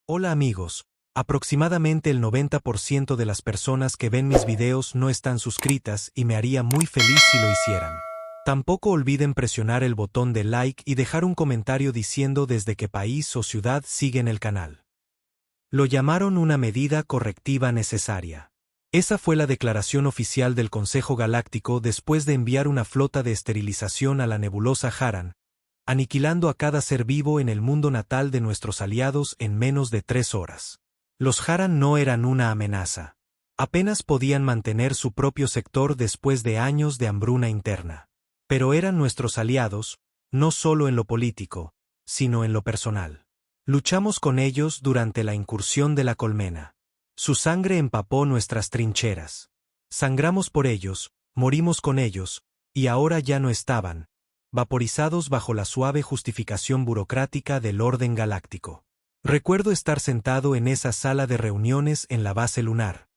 Hola amigos, aproximadamente el 90% de las personas que ven mis videos no están suscritas y me haría muy feliz si lo hicieran. Tampoco olviden presionar el botón de like y dejar un comentario diciendo desde qué país o ciudad siguen el canal. Lo llamaron una medida correctiva necesaria. Esa fue la declaración oficial del Consejo Galáctico después de enviar una flota de esterilización a la nebulosa Haran, aniquilando a cada ser vivo en el mundo natal de nuestros aliados en menos de 3 horas. Los Haran no eran una amenaza. Apenas podían mantener su propio sector después de años de hambruna interna. Pero eran nuestros aliados, no solo en lo político, sino en lo personal. Luchamos con ellos durante la incursión de la colmena. Su sangre empapó nuestras trincheras. Sangramos por ellos, morimos con ellos, y ahora ya no estaban, vaporizados bajo la suave justificación burocrática del orden galáctico. Recuerdo estar sentado en esa sala de reuniones en la base lunar,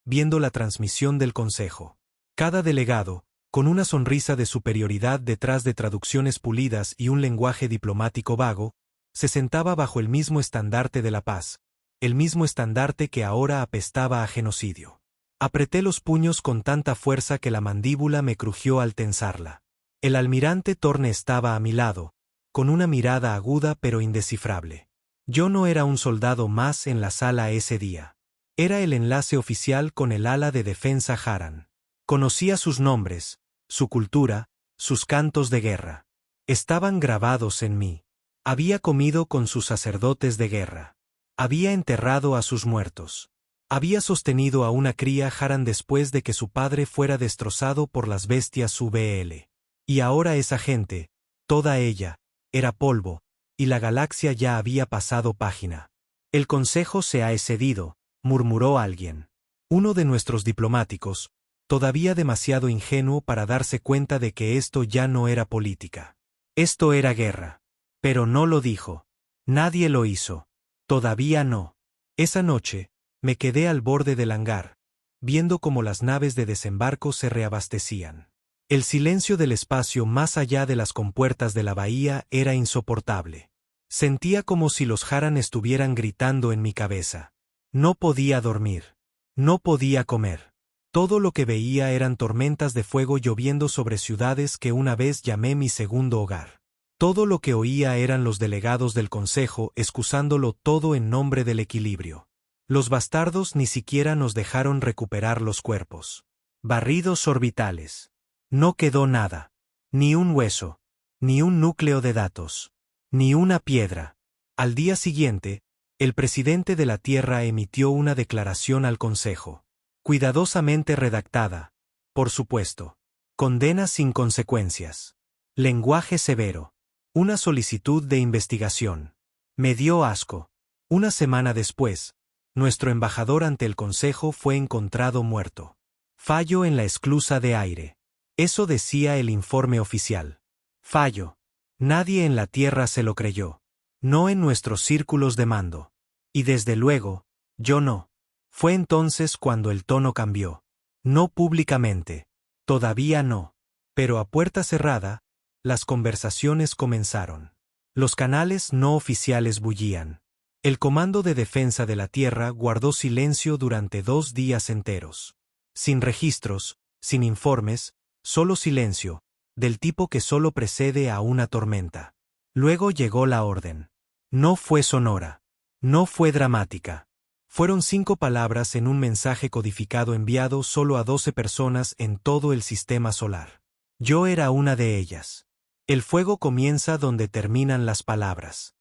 viendo la transmisión del consejo. Cada delegado, con una sonrisa de superioridad detrás de traducciones pulidas y un lenguaje diplomático vago, se sentaba bajo el mismo estandarte de la paz, el mismo estandarte que ahora apestaba a genocidio. Apreté los puños con tanta fuerza que la mandíbula me crujió al tensarla. El almirante Torne estaba a mi lado, con una mirada aguda pero indescifrable. Yo no era un soldado más en la sala ese día. Era el enlace oficial con el ala de defensa Haran. Conocía sus nombres, su cultura, sus cantos de guerra. Estaban grabados en mí. Había comido con sus sacerdotes de guerra. Había enterrado a sus muertos. Había sostenido a una cría Haran después de que su padre fuera destrozado por las bestias VL. Y ahora esa gente, toda ella, era polvo, y la galaxia ya había pasado página. El consejo se ha excedido, murmuró alguien. Uno de nuestros diplomáticos, todavía demasiado ingenuo para darse cuenta de que esto ya no era política. Esto era guerra. Pero no lo dijo. Nadie lo hizo. Todavía no. Esa noche, me quedé al borde del hangar, viendo cómo las naves de desembarco se reabastecían. El silencio del espacio más allá de las compuertas de la bahía era insoportable. Sentía como si los Haran estuvieran gritando en mi cabeza. No podía dormir. No podía comer. Todo lo que veía eran tormentas de fuego lloviendo sobre ciudades que una vez llamé mi segundo hogar. Todo lo que oía eran los delegados del consejo excusándolo todo en nombre del equilibrio. Los bastardos ni siquiera nos dejaron recuperar los cuerpos. Barridos orbitales. No quedó nada. Ni un hueso. Ni un núcleo de datos. Ni una piedra. Al día siguiente, el presidente de la Tierra emitió una declaración al Consejo. Cuidadosamente redactada. Por supuesto. Condena sin consecuencias. Lenguaje severo. Una solicitud de investigación. Me dio asco. Una semana después, nuestro embajador ante el Consejo fue encontrado muerto. Fallo en la esclusa de aire. Eso decía el informe oficial. Fallo. Nadie en la Tierra se lo creyó. No en nuestros círculos de mando. Y desde luego, yo no. Fue entonces cuando el tono cambió. No públicamente. Todavía no. Pero a puerta cerrada, las conversaciones comenzaron. Los canales no oficiales bullían. El Comando de Defensa de la Tierra guardó silencio durante 2 días enteros. Sin registros, sin informes, solo silencio, del tipo que solo precede a una tormenta. Luego llegó la orden. No fue sonora. No fue dramática. Fueron 5 palabras en un mensaje codificado enviado solo a 12 personas en todo el sistema solar. Yo era una de ellas. El fuego comienza donde terminan las palabras.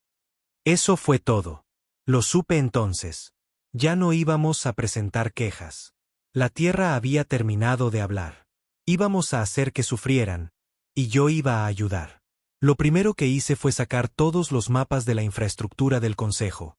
Eso fue todo. Lo supe entonces. Ya no íbamos a presentar quejas. La Tierra había terminado de hablar. Íbamos a hacer que sufrieran, y yo iba a ayudar. Lo primero que hice fue sacar todos los mapas de la infraestructura del Consejo.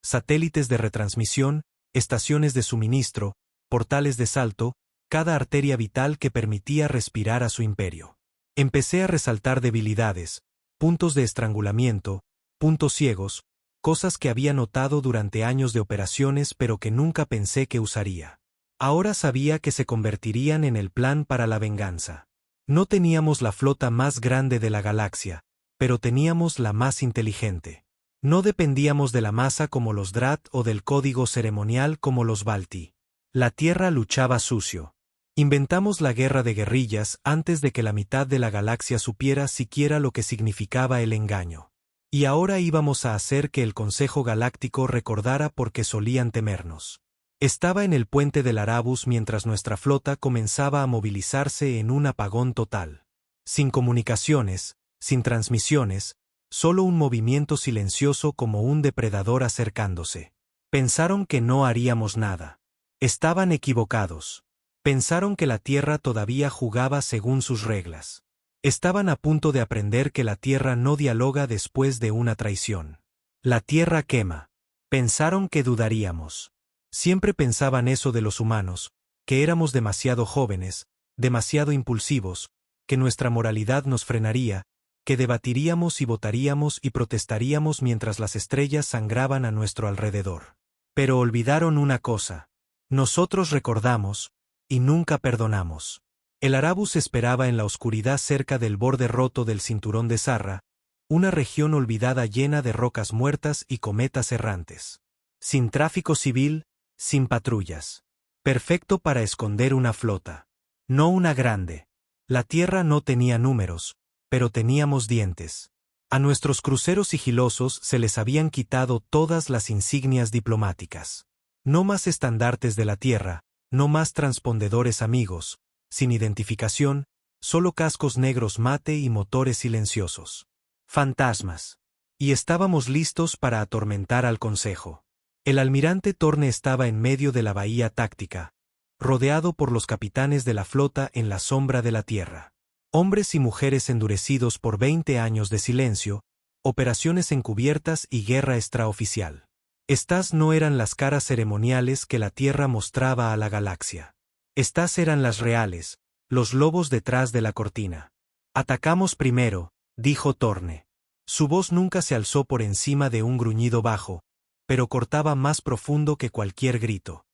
Satélites de retransmisión, estaciones de suministro, portales de salto, cada arteria vital que permitía respirar a su imperio. Empecé a resaltar debilidades, puntos de estrangulamiento, puntos ciegos, cosas que había notado durante años de operaciones pero que nunca pensé que usaría. Ahora sabía que se convertirían en el plan para la venganza. No teníamos la flota más grande de la galaxia, pero teníamos la más inteligente. No dependíamos de la masa como los Drat o del código ceremonial como los Balti. La Tierra luchaba sucio. Inventamos la guerra de guerrillas antes de que la mitad de la galaxia supiera siquiera lo que significaba el engaño. Y ahora íbamos a hacer que el Consejo Galáctico recordara por qué solían temernos. Estaba en el puente del Arabus mientras nuestra flota comenzaba a movilizarse en un apagón total. Sin comunicaciones, sin transmisiones, solo un movimiento silencioso como un depredador acercándose. Pensaron que no haríamos nada. Estaban equivocados. Pensaron que la Tierra todavía jugaba según sus reglas. Estaban a punto de aprender que la Tierra no dialoga después de una traición. La Tierra quema. Pensaron que dudaríamos. Siempre pensaban eso de los humanos, que éramos demasiado jóvenes, demasiado impulsivos, que nuestra moralidad nos frenaría, que debatiríamos y votaríamos y protestaríamos mientras las estrellas sangraban a nuestro alrededor. Pero olvidaron una cosa. Nosotros recordamos, y nunca perdonamos. El Arabus esperaba en la oscuridad cerca del borde roto del cinturón de Zarra, una región olvidada llena de rocas muertas y cometas errantes. Sin tráfico civil, sin patrullas. Perfecto para esconder una flota. No una grande. La Tierra no tenía números, pero teníamos dientes. A nuestros cruceros sigilosos se les habían quitado todas las insignias diplomáticas. No más estandartes de la Tierra, no más transpondedores amigos, sin identificación, solo cascos negros mate y motores silenciosos. Fantasmas. Y estábamos listos para atormentar al Consejo. El almirante Torne estaba en medio de la bahía táctica, rodeado por los capitanes de la flota en la sombra de la Tierra. Hombres y mujeres endurecidos por 20 años de silencio, operaciones encubiertas y guerra extraoficial. Estas no eran las caras ceremoniales que la Tierra mostraba a la galaxia. Estas eran las reales, los lobos detrás de la cortina. Atacamos primero, dijo Torne. Su voz nunca se alzó por encima de un gruñido bajo, pero cortaba más profundo que cualquier grito.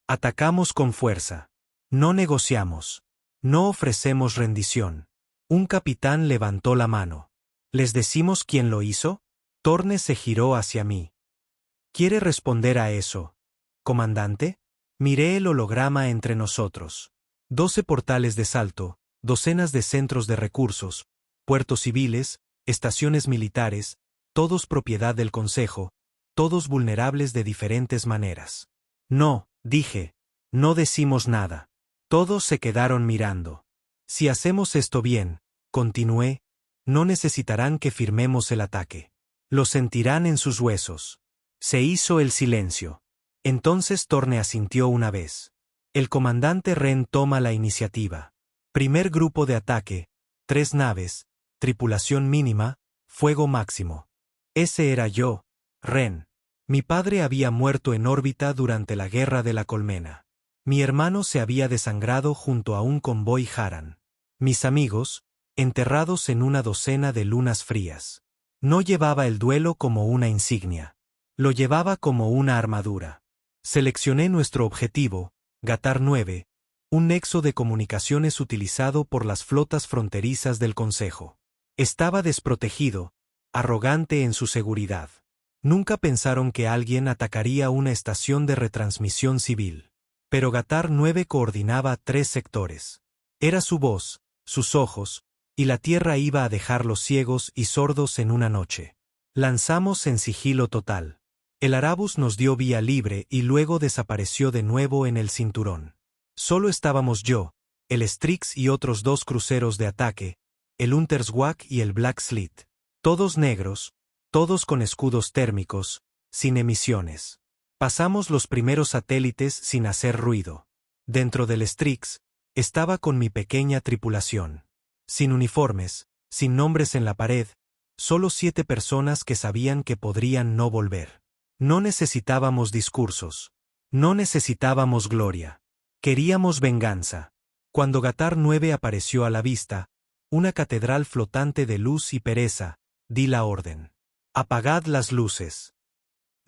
Atacamos con fuerza. No negociamos. No ofrecemos rendición. Un capitán levantó la mano. ¿Les decimos quién lo hizo? Torne se giró hacia mí. ¿Quiere responder a eso, comandante? Miré el holograma entre nosotros. 12 portales de salto, docenas de centros de recursos, puertos civiles, estaciones militares, todos propiedad del Consejo, todos vulnerables de diferentes maneras. No, dije, no decimos nada. Todos se quedaron mirando. Si hacemos esto bien, continué, no necesitarán que firmemos el ataque. Lo sentirán en sus huesos. Se hizo el silencio. Entonces Torne asintió una vez. El comandante Ren toma la iniciativa. Primer grupo de ataque, 3 naves, tripulación mínima, fuego máximo. Ese era yo, Ren. Mi padre había muerto en órbita durante la Guerra de la Colmena. Mi hermano se había desangrado junto a un convoy Haran. Mis amigos, enterrados en una docena de lunas frías. No llevaba el duelo como una insignia. Lo llevaba como una armadura. Seleccioné nuestro objetivo, Gatar 9, un nexo de comunicaciones utilizado por las flotas fronterizas del Consejo. Estaba desprotegido, arrogante en su seguridad. Nunca pensaron que alguien atacaría una estación de retransmisión civil. Pero Gatar 9 coordinaba 3 sectores. Era su voz, sus ojos, y la Tierra iba a dejarlos ciegos y sordos en una noche. Lanzamos en sigilo total. El Arabus nos dio vía libre y luego desapareció de nuevo en el cinturón. Solo estábamos yo, el Strix y otros 2 cruceros de ataque, el Unterswag y el Black Slit. Todos negros, todos con escudos térmicos, sin emisiones. Pasamos los primeros satélites sin hacer ruido. Dentro del Strix, estaba con mi pequeña tripulación. Sin uniformes, sin nombres en la pared, solo 7 personas que sabían que podrían no volver. No necesitábamos discursos. No necesitábamos gloria. Queríamos venganza. Cuando Gatar 9 apareció a la vista, una catedral flotante de luz y pereza, di la orden. Apagad las luces.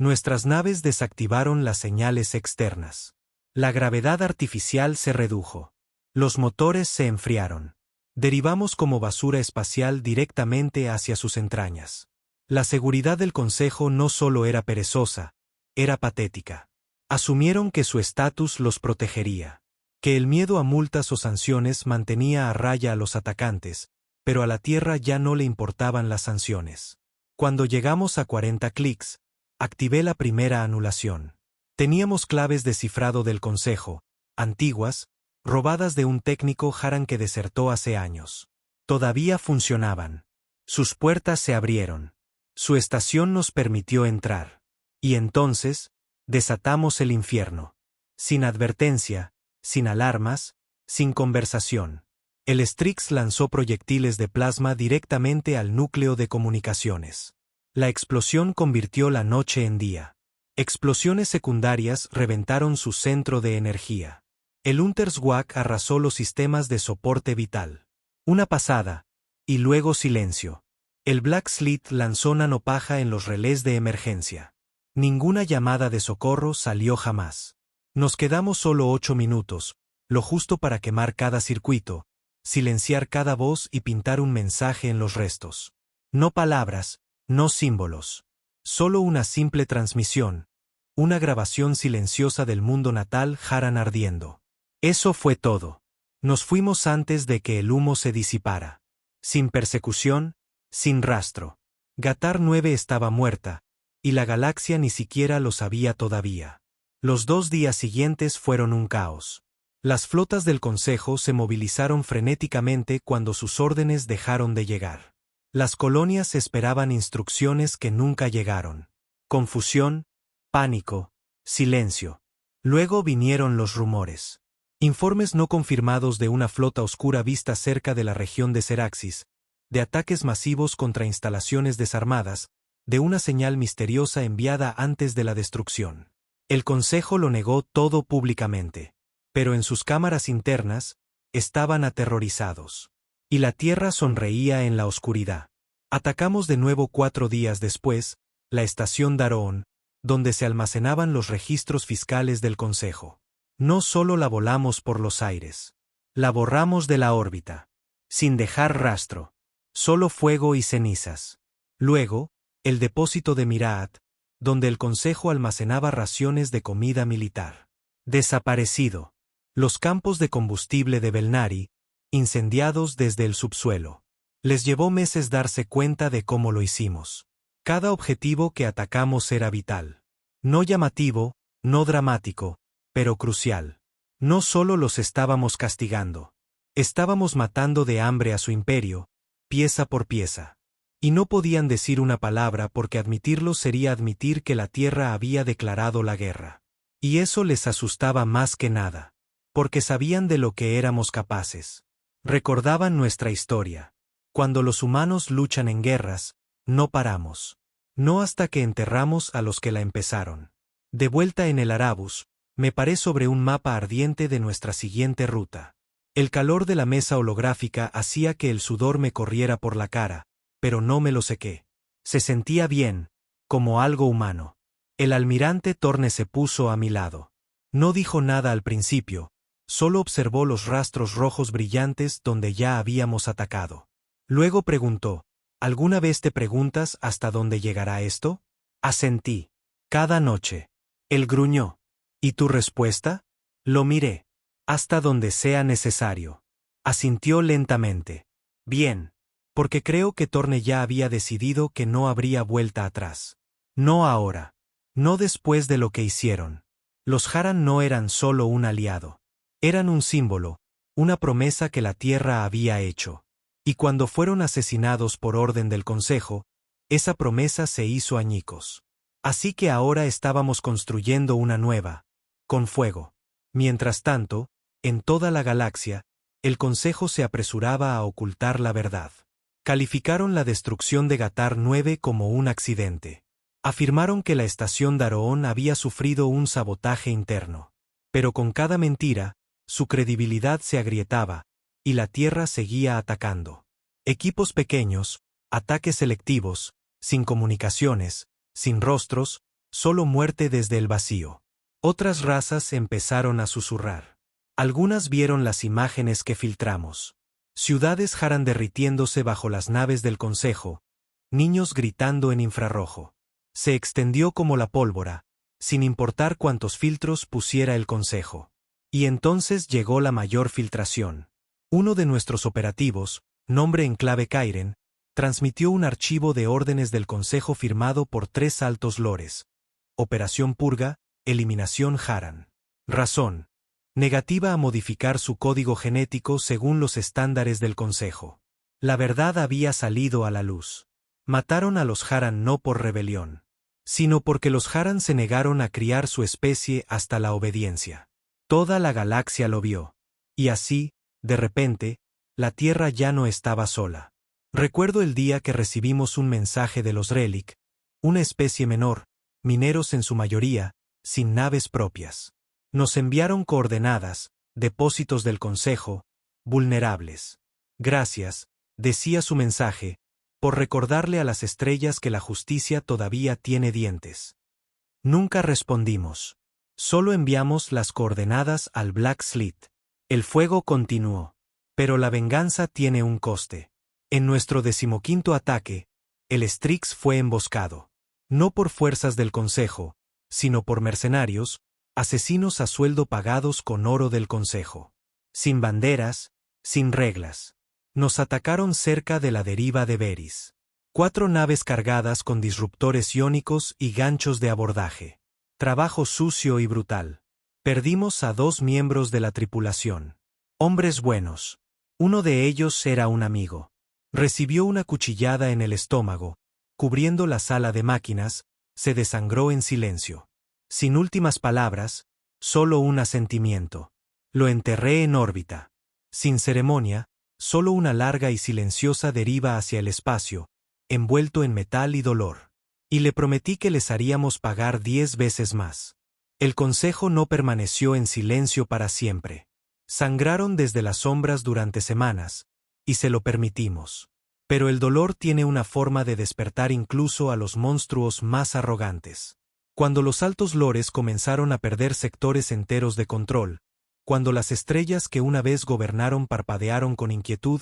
Nuestras naves desactivaron las señales externas. La gravedad artificial se redujo. Los motores se enfriaron. Derivamos como basura espacial directamente hacia sus entrañas. La seguridad del Consejo no solo era perezosa, era patética. Asumieron que su estatus los protegería, que el miedo a multas o sanciones mantenía a raya a los atacantes, pero a la Tierra ya no le importaban las sanciones. Cuando llegamos a 40 clics, activé la primera anulación. Teníamos claves de cifrado del Consejo, antiguas, robadas de un técnico Haran que desertó hace años. Todavía funcionaban. Sus puertas se abrieron. Su estación nos permitió entrar. Y entonces, desatamos el infierno. Sin advertencia, sin alarmas, sin conversación. El Strix lanzó proyectiles de plasma directamente al núcleo de comunicaciones. La explosión convirtió la noche en día. Explosiones secundarias reventaron su centro de energía. El Unterswag arrasó los sistemas de soporte vital. Una pasada, y luego silencio. El Black Slit lanzó nanopaja en los relés de emergencia. Ninguna llamada de socorro salió jamás. Nos quedamos solo 8 minutos, lo justo para quemar cada circuito, silenciar cada voz y pintar un mensaje en los restos. No palabras, no símbolos. Solo una simple transmisión, una grabación silenciosa del mundo natal Haran ardiendo. Eso fue todo. Nos fuimos antes de que el humo se disipara. Sin persecución, sin rastro. Gatar 9 estaba muerta, y la galaxia ni siquiera lo sabía todavía. Los 2 días siguientes fueron un caos. Las flotas del Consejo se movilizaron frenéticamente cuando sus órdenes dejaron de llegar. Las colonias esperaban instrucciones que nunca llegaron. Confusión, pánico, silencio. Luego vinieron los rumores. Informes no confirmados de una flota oscura vista cerca de la región de Seraxis, de ataques masivos contra instalaciones desarmadas, de una señal misteriosa enviada antes de la destrucción. El Consejo lo negó todo públicamente, pero en sus cámaras internas, estaban aterrorizados. Y la Tierra sonreía en la oscuridad. Atacamos de nuevo 4 días después, la estación Daroon, donde se almacenaban los registros fiscales del Consejo. No solo la volamos por los aires. La borramos de la órbita. Sin dejar rastro. Solo fuego y cenizas. Luego, el depósito de Miraat, donde el Consejo almacenaba raciones de comida militar. Desaparecido. Los campos de combustible de Belnari, incendiados desde el subsuelo. Les llevó meses darse cuenta de cómo lo hicimos. Cada objetivo que atacamos era vital. No llamativo, no dramático, pero crucial. No solo los estábamos castigando. Estábamos matando de hambre a su imperio, pieza por pieza. Y no podían decir una palabra porque admitirlo sería admitir que la Tierra había declarado la guerra. Y eso les asustaba más que nada. Porque sabían de lo que éramos capaces. Recordaban nuestra historia. Cuando los humanos luchan en guerras, no paramos. No hasta que enterramos a los que la empezaron. De vuelta en el Arabus, me paré sobre un mapa ardiente de nuestra siguiente ruta. El calor de la mesa holográfica hacía que el sudor me corriera por la cara, pero no me lo sequé. Se sentía bien, como algo humano. El almirante Torne se puso a mi lado. No dijo nada al principio, solo observó los rastros rojos brillantes donde ya habíamos atacado. Luego preguntó, ¿alguna vez te preguntas hasta dónde llegará esto? Asentí. Cada noche. Él gruñó. ¿Y tu respuesta? Lo miré. Hasta donde sea necesario. Asintió lentamente. Bien. Porque creo que Torne ya había decidido que no habría vuelta atrás. No ahora. No después de lo que hicieron. Los Haran no eran solo un aliado. Eran un símbolo, una promesa que la Tierra había hecho. Y cuando fueron asesinados por orden del Consejo, esa promesa se hizo añicos. Así que ahora estábamos construyendo una nueva, con fuego. Mientras tanto, en toda la galaxia, el Consejo se apresuraba a ocultar la verdad. Calificaron la destrucción de Gatar 9 como un accidente. Afirmaron que la estación Daroon había sufrido un sabotaje interno. Pero con cada mentira, su credibilidad se agrietaba, y la Tierra seguía atacando. Equipos pequeños, ataques selectivos, sin comunicaciones, sin rostros, solo muerte desde el vacío. Otras razas empezaron a susurrar. Algunas vieron las imágenes que filtramos. Ciudades Haran derritiéndose bajo las naves del Consejo, niños gritando en infrarrojo. Se extendió como la pólvora, sin importar cuántos filtros pusiera el consejo. Y entonces llegó la mayor filtración. Uno de nuestros operativos, nombre en clave Kairen, transmitió un archivo de órdenes del consejo firmado por 3 altos lores. Operación Purga, eliminación Haran. Razón: negativa a modificar su código genético según los estándares del consejo. La verdad había salido a la luz. Mataron a los Haran no por rebelión, sino porque los Haran se negaron a criar su especie hasta la obediencia. Toda la galaxia lo vio. Y así, de repente, la Tierra ya no estaba sola. Recuerdo el día que recibimos un mensaje de los Relic, una especie menor, mineros en su mayoría, sin naves propias. Nos enviaron coordenadas, depósitos del Consejo, vulnerables. Gracias, decía su mensaje, por recordarle a las estrellas que la justicia todavía tiene dientes. Nunca respondimos. Solo enviamos las coordenadas al Black Slit. El fuego continuó. Pero la venganza tiene un coste. En nuestro 15º ataque, el Strix fue emboscado. No por fuerzas del Consejo, sino por mercenarios, asesinos a sueldo pagados con oro del Consejo. Sin banderas, sin reglas. Nos atacaron cerca de la deriva de Veris. 4 naves cargadas con disruptores iónicos y ganchos de abordaje. Trabajo sucio y brutal. Perdimos a 2 miembros de la tripulación. Hombres buenos. Uno de ellos era un amigo. Recibió una cuchillada en el estómago, cubriendo la sala de máquinas, se desangró en silencio. Sin últimas palabras, solo un asentimiento. Lo enterré en órbita. Sin ceremonia, solo una larga y silenciosa deriva hacia el espacio, envuelto en metal y dolor. Y le prometí que les haríamos pagar 10 veces más. El Consejo no permaneció en silencio para siempre. Sangraron desde las sombras durante semanas, y se lo permitimos. Pero el dolor tiene una forma de despertar incluso a los monstruos más arrogantes. Cuando los altos lores comenzaron a perder sectores enteros de control, cuando las estrellas que una vez gobernaron parpadearon con inquietud,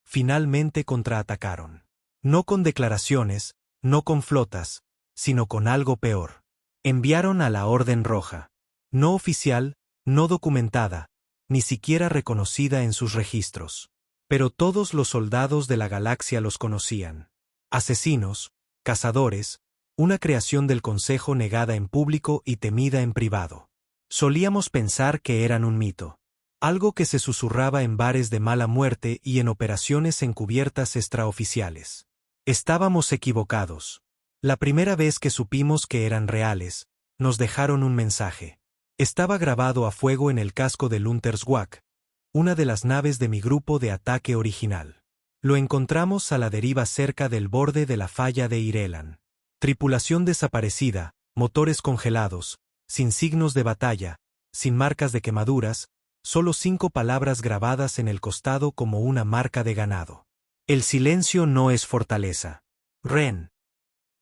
finalmente contraatacaron. No con declaraciones, no con flotas, sino con algo peor. Enviaron a la Orden Roja. No oficial, no documentada, ni siquiera reconocida en sus registros. Pero todos los soldados de la galaxia los conocían. Asesinos, cazadores, una creación del Consejo negada en público y temida en privado. Solíamos pensar que eran un mito. Algo que se susurraba en bares de mala muerte y en operaciones encubiertas extraoficiales. Estábamos equivocados. La primera vez que supimos que eran reales, nos dejaron un mensaje. Estaba grabado a fuego en el casco del Unterswag, una de las naves de mi grupo de ataque original. Lo encontramos a la deriva cerca del borde de la falla de Irelan. Tripulación desaparecida, motores congelados, sin signos de batalla, sin marcas de quemaduras, solo 5 palabras grabadas en el costado como una marca de ganado. El silencio no es fortaleza. Ren.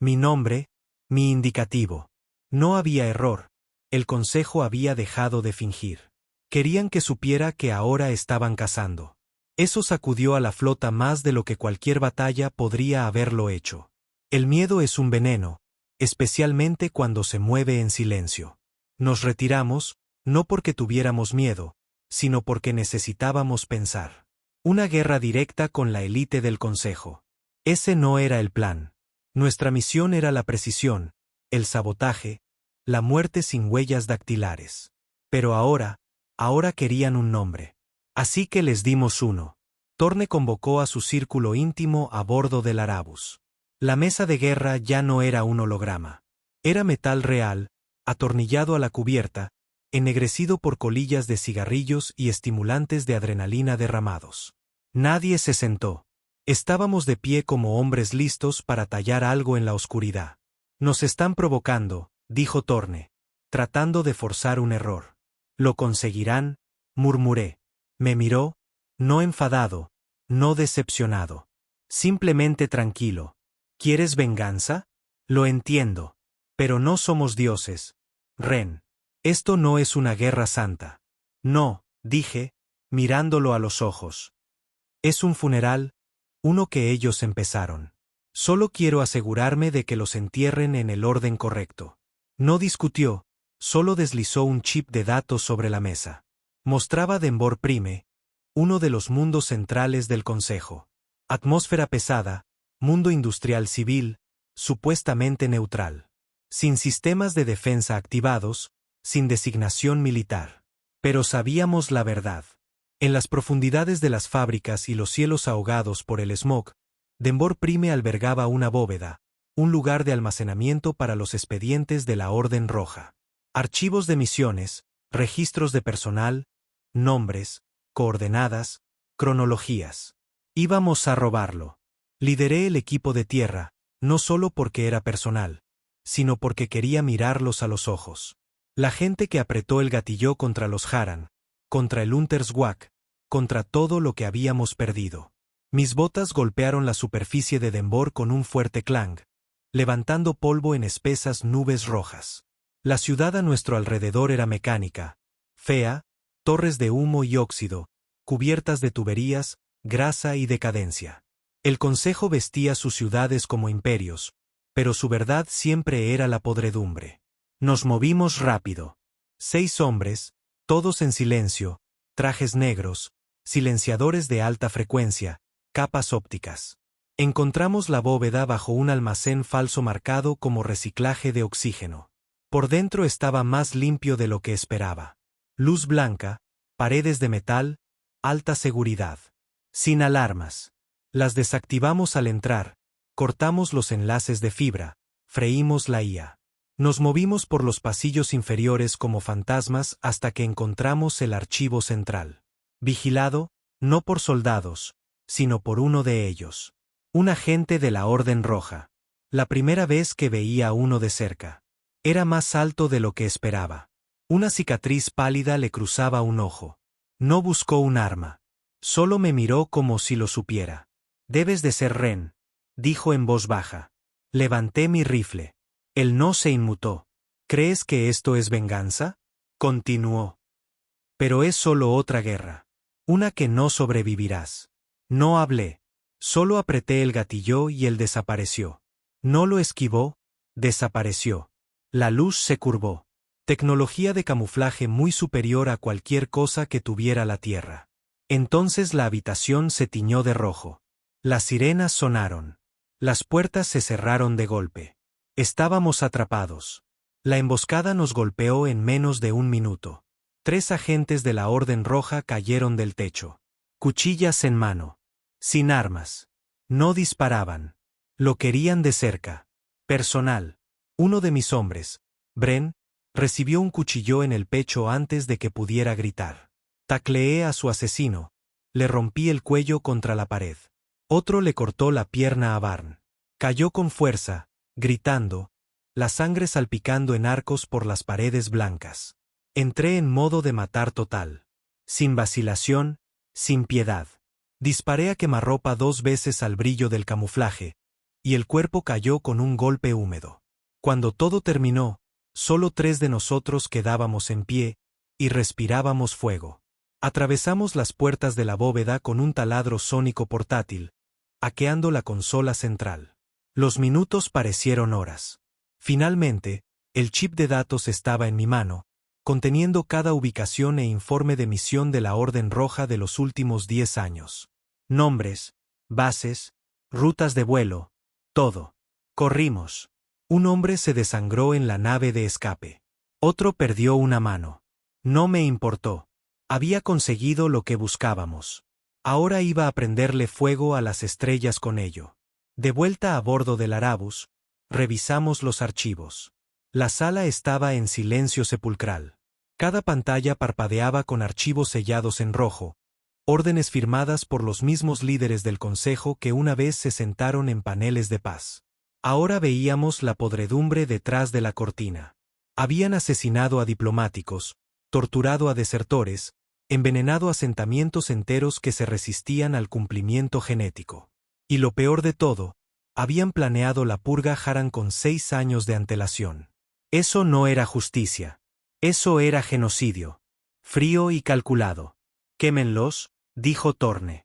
Mi nombre, mi indicativo. No había error. El Consejo había dejado de fingir. Querían que supiera que ahora estaban cazando. Eso sacudió a la flota más de lo que cualquier batalla podría haberlo hecho. El miedo es un veneno, especialmente cuando se mueve en silencio. Nos retiramos, no porque tuviéramos miedo, sino porque necesitábamos pensar. Una guerra directa con la élite del Consejo. Ese no era el plan. Nuestra misión era la precisión, el sabotaje, la muerte sin huellas dactilares. Pero ahora querían un nombre. Así que les dimos uno. Torne convocó a su círculo íntimo a bordo del Arabus. La mesa de guerra ya no era un holograma. Era metal real, atornillado a la cubierta, ennegrecido por colillas de cigarrillos y estimulantes de adrenalina derramados. Nadie se sentó. Estábamos de pie como hombres listos para tallar algo en la oscuridad. Nos están provocando, dijo Torne, tratando de forzar un error. Lo conseguirán, murmuré. Me miró, no enfadado, no decepcionado. Simplemente tranquilo. ¿Quieres venganza? Lo entiendo. Pero no somos dioses. Ren. Esto no es una guerra santa. No, dije, mirándolo a los ojos. Es un funeral, uno que ellos empezaron. Solo quiero asegurarme de que los entierren en el orden correcto. No discutió, solo deslizó un chip de datos sobre la mesa. Mostraba Denbor Prime, uno de los mundos centrales del Consejo. Atmósfera pesada, mundo industrial civil, supuestamente neutral. Sin sistemas de defensa activados, sin designación militar. Pero sabíamos la verdad. En las profundidades de las fábricas y los cielos ahogados por el smog, Denbor Prime albergaba una bóveda, un lugar de almacenamiento para los expedientes de la Orden Roja. Archivos de misiones, registros de personal, nombres, coordenadas, cronologías. Íbamos a robarlo. Lideré el equipo de tierra, no solo porque era personal, sino porque quería mirarlos a los ojos. La gente que apretó el gatillo contra los Haran, contra el Unterswag, contra todo lo que habíamos perdido. Mis botas golpearon la superficie de Denbor con un fuerte clang, levantando polvo en espesas nubes rojas. La ciudad a nuestro alrededor era mecánica, fea, torres de humo y óxido, cubiertas de tuberías, grasa y decadencia. El Consejo vestía sus ciudades como imperios, pero su verdad siempre era la podredumbre. Nos movimos rápido. 6 hombres, todos en silencio, trajes negros, silenciadores de alta frecuencia, capas ópticas. Encontramos la bóveda bajo un almacén falso marcado como reciclaje de oxígeno. Por dentro estaba más limpio de lo que esperaba. Luz blanca, paredes de metal, alta seguridad. Sin alarmas. Las desactivamos al entrar, cortamos los enlaces de fibra, freímos la IA. Nos movimos por los pasillos inferiores como fantasmas hasta que encontramos el archivo central. Vigilado, no por soldados, sino por uno de ellos. Un agente de la Orden Roja. La primera vez que veía a uno de cerca. Era más alto de lo que esperaba. Una cicatriz pálida le cruzaba un ojo. No buscó un arma. Solo me miró como si lo supiera. Debes de ser Ren, dijo en voz baja. Levanté mi rifle. Él no se inmutó. ¿Crees que esto es venganza? Continuó. Pero es solo otra guerra. Una que no sobrevivirás. No hablé. Solo apreté el gatillo y él desapareció. No lo esquivó, desapareció. La luz se curvó. Tecnología de camuflaje muy superior a cualquier cosa que tuviera la Tierra. Entonces la habitación se tiñó de rojo. Las sirenas sonaron. Las puertas se cerraron de golpe. Estábamos atrapados. La emboscada nos golpeó en menos de un minuto. 3 agentes de la Orden Roja cayeron del techo. Cuchillas en mano. Sin armas. No disparaban. Lo querían de cerca. Personal. Uno de mis hombres, Bren, recibió un cuchillo en el pecho antes de que pudiera gritar. Tacleé a su asesino. Le rompí el cuello contra la pared. Otro le cortó la pierna a Barn. Cayó con fuerza, gritando, la sangre salpicando en arcos por las paredes blancas. Entré en modo de matar total. Sin vacilación, sin piedad. Disparé a quemarropa 2 veces al brillo del camuflaje, y el cuerpo cayó con un golpe húmedo. Cuando todo terminó, solo 3 de nosotros quedábamos en pie, y respirábamos fuego. Atravesamos las puertas de la bóveda con un taladro sónico portátil, hackeando la consola central. Los minutos parecieron horas. Finalmente, el chip de datos estaba en mi mano, conteniendo cada ubicación e informe de misión de la Orden Roja de los últimos 10 años. Nombres, bases, rutas de vuelo, todo. Corrimos. Un hombre se desangró en la nave de escape. Otro perdió una mano. No me importó. Había conseguido lo que buscábamos. Ahora iba a prenderle fuego a las estrellas con ello. De vuelta a bordo del Arabus, revisamos los archivos. La sala estaba en silencio sepulcral. Cada pantalla parpadeaba con archivos sellados en rojo, órdenes firmadas por los mismos líderes del Consejo que una vez se sentaron en paneles de paz. Ahora veíamos la podredumbre detrás de la cortina. Habían asesinado a diplomáticos, torturado a desertores, envenenado asentamientos enteros que se resistían al cumplimiento genético. Y lo peor de todo, habían planeado la purga Haran con 6 años de antelación. Eso no era justicia. Eso era genocidio. Frío y calculado. Quémenlos, dijo Torne.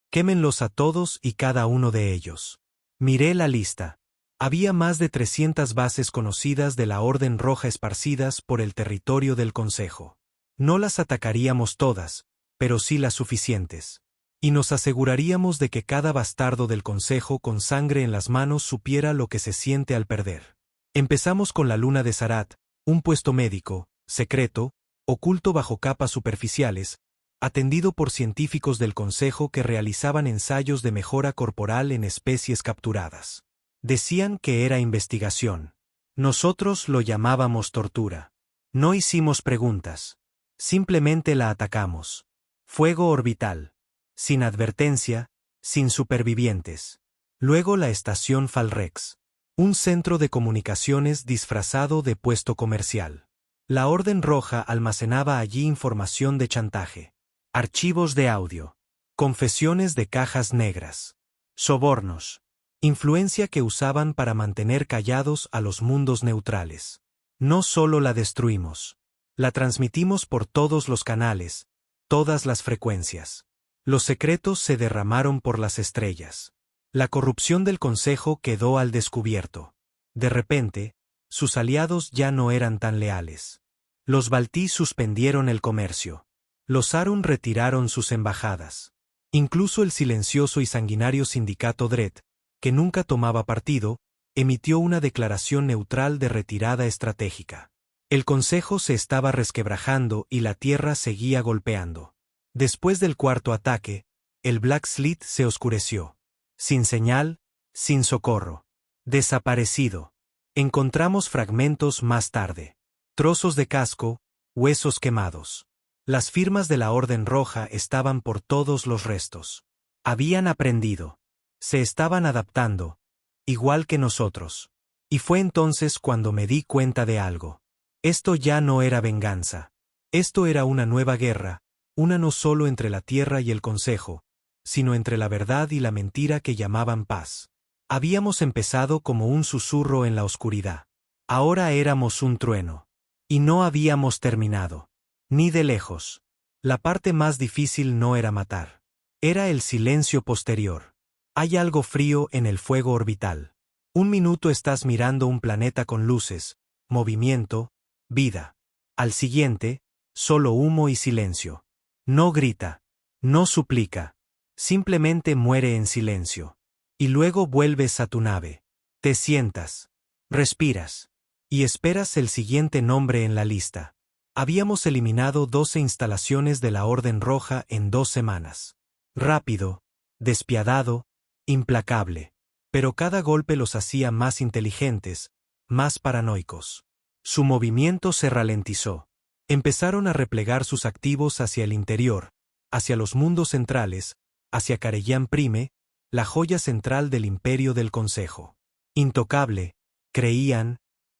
Quémenlos a todos y cada uno de ellos. Miré la lista. Había más de 300 bases conocidas de la Orden Roja esparcidas por el territorio del Consejo. No las atacaríamos todas, pero sí las suficientes. Y nos aseguraríamos de que cada bastardo del Consejo con sangre en las manos supiera lo que se siente al perder. Empezamos con la Luna de Sarat, un puesto médico, secreto, oculto bajo capas superficiales, atendido por científicos del Consejo que realizaban ensayos de mejora corporal en especies capturadas. Decían que era investigación. Nosotros lo llamábamos tortura. No hicimos preguntas. Simplemente la atacamos. Fuego orbital. Sin advertencia, sin supervivientes. Luego la estación Falrex. Un centro de comunicaciones disfrazado de puesto comercial. La Orden Roja almacenaba allí información de chantaje. Archivos de audio. Confesiones de cajas negras. Sobornos. Influencia que usaban para mantener callados a los mundos neutrales. No solo la destruimos. La transmitimos por todos los canales, todas las frecuencias. Los secretos se derramaron por las estrellas. La corrupción del Consejo quedó al descubierto. De repente, sus aliados ya no eran tan leales. Los Baltí suspendieron el comercio. Los Arun retiraron sus embajadas. Incluso el silencioso y sanguinario sindicato Dredd, que nunca tomaba partido, emitió una declaración neutral de retirada estratégica. El Consejo se estaba resquebrajando y la Tierra seguía golpeando. Después del cuarto ataque, el Black Slit se oscureció. Sin señal, sin socorro. Desaparecido. Encontramos fragmentos más tarde. Trozos de casco, huesos quemados. Las firmas de la Orden Roja estaban por todos los restos. Habían aprendido. Se estaban adaptando, igual que nosotros. Y fue entonces cuando me di cuenta de algo. Esto ya no era venganza. Esto era una nueva guerra, una no solo entre la Tierra y el Consejo, sino entre la verdad y la mentira que llamaban paz. Habíamos empezado como un susurro en la oscuridad. Ahora éramos un trueno. Y no habíamos terminado. Ni de lejos. La parte más difícil no era matar. Era el silencio posterior. Hay algo frío en el fuego orbital. Un minuto estás mirando un planeta con luces, movimiento, vida. Al siguiente, solo humo y silencio. No grita. No suplica. Simplemente muere en silencio. Y luego vuelves a tu nave. Te sientas. Respiras. Y esperas el siguiente nombre en la lista. Habíamos eliminado 12 instalaciones de la Orden Roja en 2 semanas. Rápido, despiadado, implacable. Pero cada golpe los hacía más inteligentes, más paranoicos. Su movimiento se ralentizó. Empezaron a replegar sus activos hacia el interior, hacia los mundos centrales, hacia Karellan Prime, la joya central del imperio del Consejo. Intocable, creían,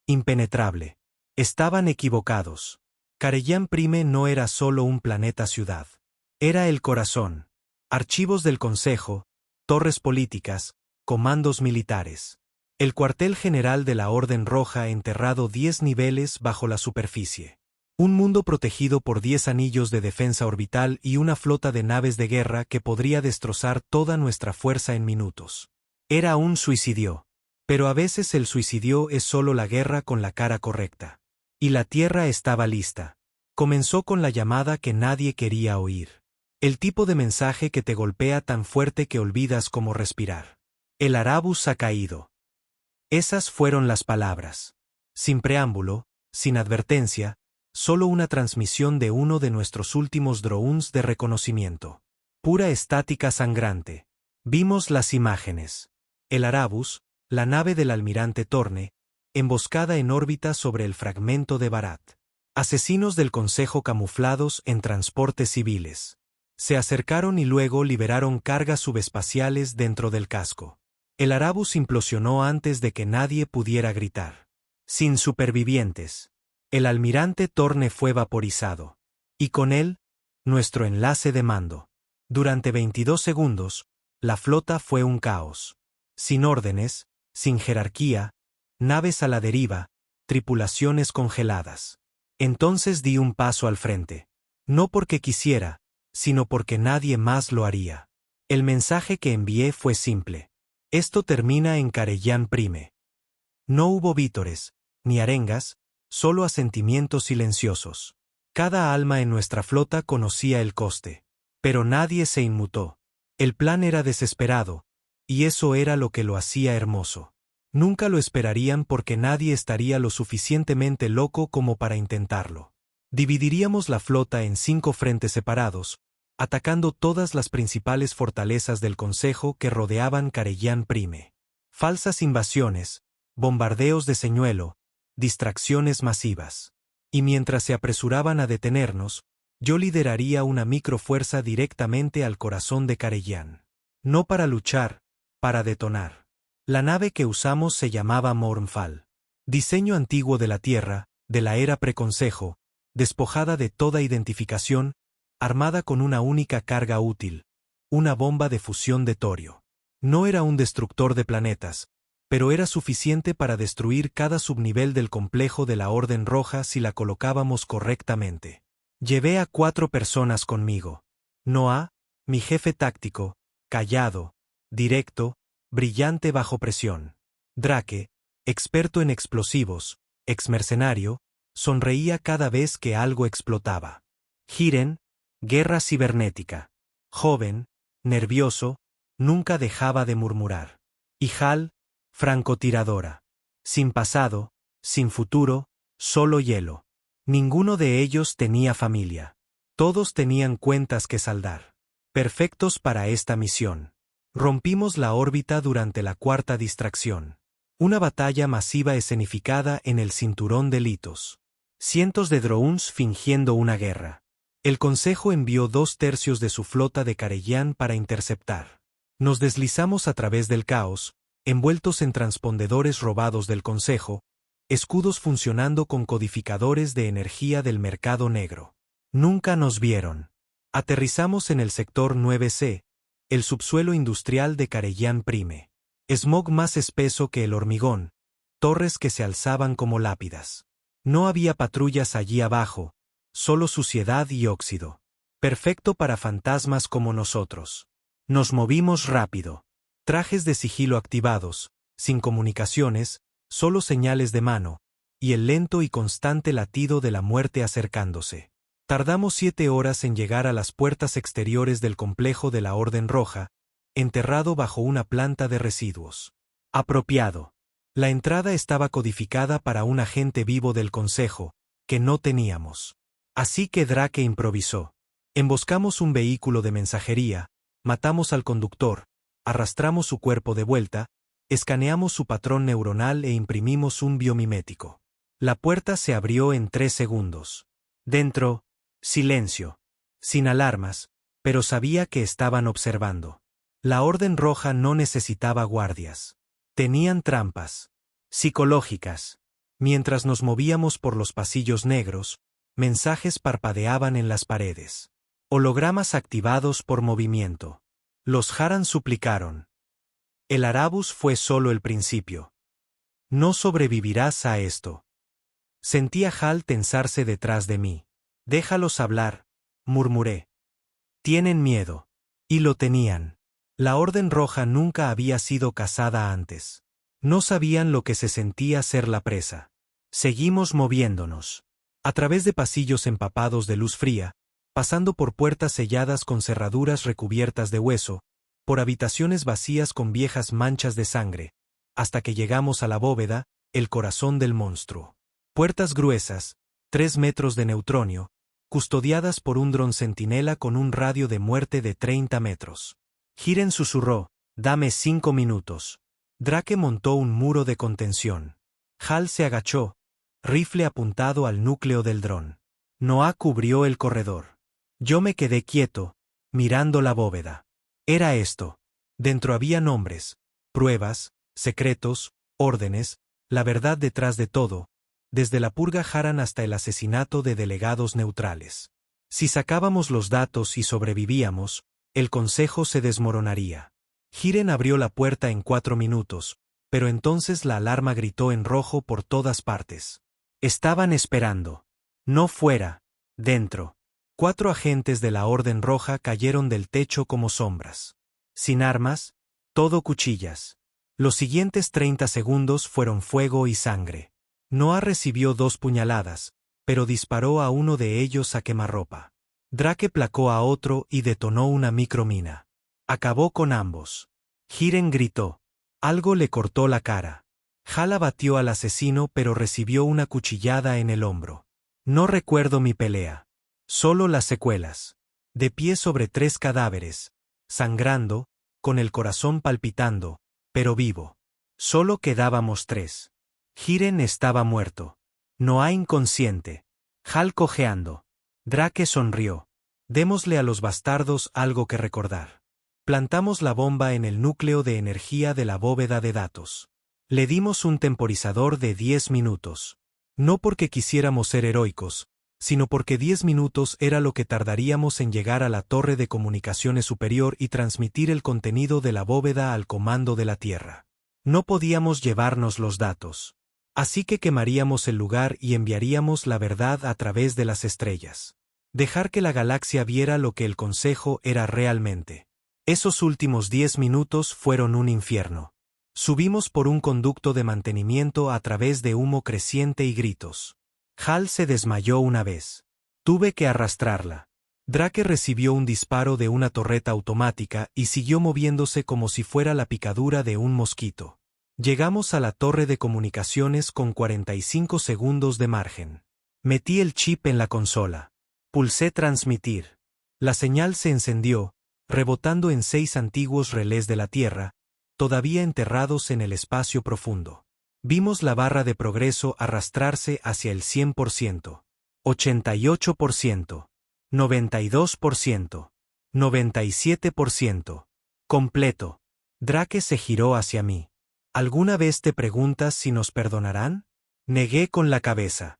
impenetrable. Estaban equivocados. Karellan Prime no era solo un planeta-ciudad. Era el corazón. Archivos del Consejo, torres políticas, comandos militares. El cuartel general de la Orden Roja enterrado 10 niveles bajo la superficie. Un mundo protegido por 10 anillos de defensa orbital y una flota de naves de guerra que podría destrozar toda nuestra fuerza en minutos. Era un suicidio. Pero a veces el suicidio es solo la guerra con la cara correcta. Y la Tierra estaba lista. Comenzó con la llamada que nadie quería oír. El tipo de mensaje que te golpea tan fuerte que olvidas cómo respirar. El Arabus ha caído. Esas fueron las palabras. Sin preámbulo, sin advertencia, solo una transmisión de uno de nuestros últimos drones de reconocimiento. Pura estática sangrante. Vimos las imágenes. El Arabus, la nave del almirante Torne, emboscada en órbita sobre el fragmento de Barat. Asesinos del Consejo camuflados en transportes civiles. Se acercaron y luego liberaron cargas subespaciales dentro del casco. El Arabus implosionó antes de que nadie pudiera gritar. Sin supervivientes. El almirante Torne fue vaporizado. Y con él, nuestro enlace de mando. Durante 22 segundos, la flota fue un caos. Sin órdenes, sin jerarquía, naves a la deriva, tripulaciones congeladas. Entonces di un paso al frente. No porque quisiera, sino porque nadie más lo haría. El mensaje que envié fue simple. Esto termina en Carellán Prime. No hubo vítores, ni arengas, solo asentimientos silenciosos. Cada alma en nuestra flota conocía el coste. Pero nadie se inmutó. El plan era desesperado, y eso era lo que lo hacía hermoso. Nunca lo esperarían porque nadie estaría lo suficientemente loco como para intentarlo. Dividiríamos la flota en 5 frentes separados, atacando todas las principales fortalezas del Consejo que rodeaban Carellán Prime. Falsas invasiones, bombardeos de señuelo, distracciones masivas. Y mientras se apresuraban a detenernos, yo lideraría una microfuerza directamente al corazón de Carellán. No para luchar, para detonar. La nave que usamos se llamaba Mornfall. Diseño antiguo de la Tierra, de la era preconcejo, despojada de toda identificación, armada con una única carga útil, una bomba de fusión de torio. No era un destructor de planetas, pero era suficiente para destruir cada subnivel del complejo de la Orden Roja si la colocábamos correctamente. Llevé a 4 personas conmigo. Noah, mi jefe táctico, callado, directo, brillante bajo presión. Drake, experto en explosivos, exmercenario, sonreía cada vez que algo explotaba. Hiren, guerra cibernética. Joven, nervioso, nunca dejaba de murmurar. Y Hal, francotiradora. Sin pasado, sin futuro, solo hielo. Ninguno de ellos tenía familia. Todos tenían cuentas que saldar. Perfectos para esta misión. Rompimos la órbita durante la 4ª distracción. Una batalla masiva escenificada en el cinturón de Litos. Cientos de drones fingiendo una guerra. El Consejo envió 2/3 de su flota de Carellán para interceptar. Nos deslizamos a través del caos, envueltos en transpondedores robados del Consejo, escudos funcionando con codificadores de energía del mercado negro. Nunca nos vieron. Aterrizamos en el sector 9C, el subsuelo industrial de Carellán Prime. Smog más espeso que el hormigón, torres que se alzaban como lápidas. No había patrullas allí abajo, solo suciedad y óxido. Perfecto para fantasmas como nosotros. Nos movimos rápido. Trajes de sigilo activados, sin comunicaciones, solo señales de mano, y el lento y constante latido de la muerte acercándose. Tardamos 7 horas en llegar a las puertas exteriores del complejo de la Orden Roja, enterrado bajo una planta de residuos. Apropiado. La entrada estaba codificada para un agente vivo del Consejo, que no teníamos. Así que Drake improvisó. Emboscamos un vehículo de mensajería, matamos al conductor, arrastramos su cuerpo de vuelta, escaneamos su patrón neuronal e imprimimos un biomimético. La puerta se abrió en 3 segundos. Dentro, silencio. Sin alarmas, pero sabía que estaban observando. La Orden Roja no necesitaba guardias. Tenían trampas. Psicológicas. Mientras nos movíamos por los pasillos negros, mensajes parpadeaban en las paredes. Hologramas activados por movimiento. Los Haran suplicaron. El Arabus fue solo el principio. No sobrevivirás a esto. Sentí a Hal tensarse detrás de mí. Déjalos hablar, murmuré. Tienen miedo. Y lo tenían. La Orden Roja nunca había sido cazada antes. No sabían lo que se sentía ser la presa. Seguimos moviéndonos. A través de pasillos empapados de luz fría, pasando por puertas selladas con cerraduras recubiertas de hueso, por habitaciones vacías con viejas manchas de sangre, hasta que llegamos a la bóveda, el corazón del monstruo. Puertas gruesas, 3 metros de neutronio, custodiadas por un dron centinela con un radio de muerte de 30 metros. Hiren susurró, dame 5 minutos. Drake montó un muro de contención. Hal se agachó, rifle apuntado al núcleo del dron. Noah cubrió el corredor. Yo me quedé quieto, mirando la bóveda. Era esto. Dentro había nombres, pruebas, secretos, órdenes, la verdad detrás de todo, desde la purga Haran hasta el asesinato de delegados neutrales. Si sacábamos los datos y sobrevivíamos, el consejo se desmoronaría. Hiren abrió la puerta en 4 minutos, pero entonces la alarma gritó en rojo por todas partes. Estaban esperando. No fuera, dentro. 4 agentes de la Orden Roja cayeron del techo como sombras. Sin armas, todo cuchillas. Los siguientes 30 segundos fueron fuego y sangre. Noah recibió 2 puñaladas, pero disparó a uno de ellos a quemarropa. Drake placó a otro y detonó una micromina. Acabó con ambos. Hiren gritó. Algo le cortó la cara. Hal abatió al asesino pero recibió una cuchillada en el hombro. No recuerdo mi pelea. Solo las secuelas. De pie sobre 3 cadáveres, sangrando, con el corazón palpitando, pero vivo. Solo quedábamos 3. Hiren estaba muerto. Noah inconsciente. Hal cojeando. Drake sonrió. Démosle a los bastardos algo que recordar. Plantamos la bomba en el núcleo de energía de la bóveda de datos. Le dimos un temporizador de 10 minutos. No porque quisiéramos ser heroicos, sino porque 10 minutos era lo que tardaríamos en llegar a la torre de comunicaciones superior y transmitir el contenido de la bóveda al comando de la Tierra. No podíamos llevarnos los datos. Así que quemaríamos el lugar y enviaríamos la verdad a través de las estrellas. Dejar que la galaxia viera lo que el Consejo era realmente. Esos últimos 10 minutos fueron un infierno. Subimos por un conducto de mantenimiento a través de humo creciente y gritos. Hal se desmayó una vez. Tuve que arrastrarla. Drake recibió un disparo de una torreta automática y siguió moviéndose como si fuera la picadura de un mosquito. Llegamos a la torre de comunicaciones con 45 segundos de margen. Metí el chip en la consola. Pulsé transmitir. La señal se encendió, rebotando en 6 antiguos relés de la Tierra, todavía enterrados en el espacio profundo. Vimos la barra de progreso arrastrarse hacia el 100%, 88%, 92%, 97%. Completo. Drake se giró hacia mí. ¿Alguna vez te preguntas si nos perdonarán? Negué con la cabeza.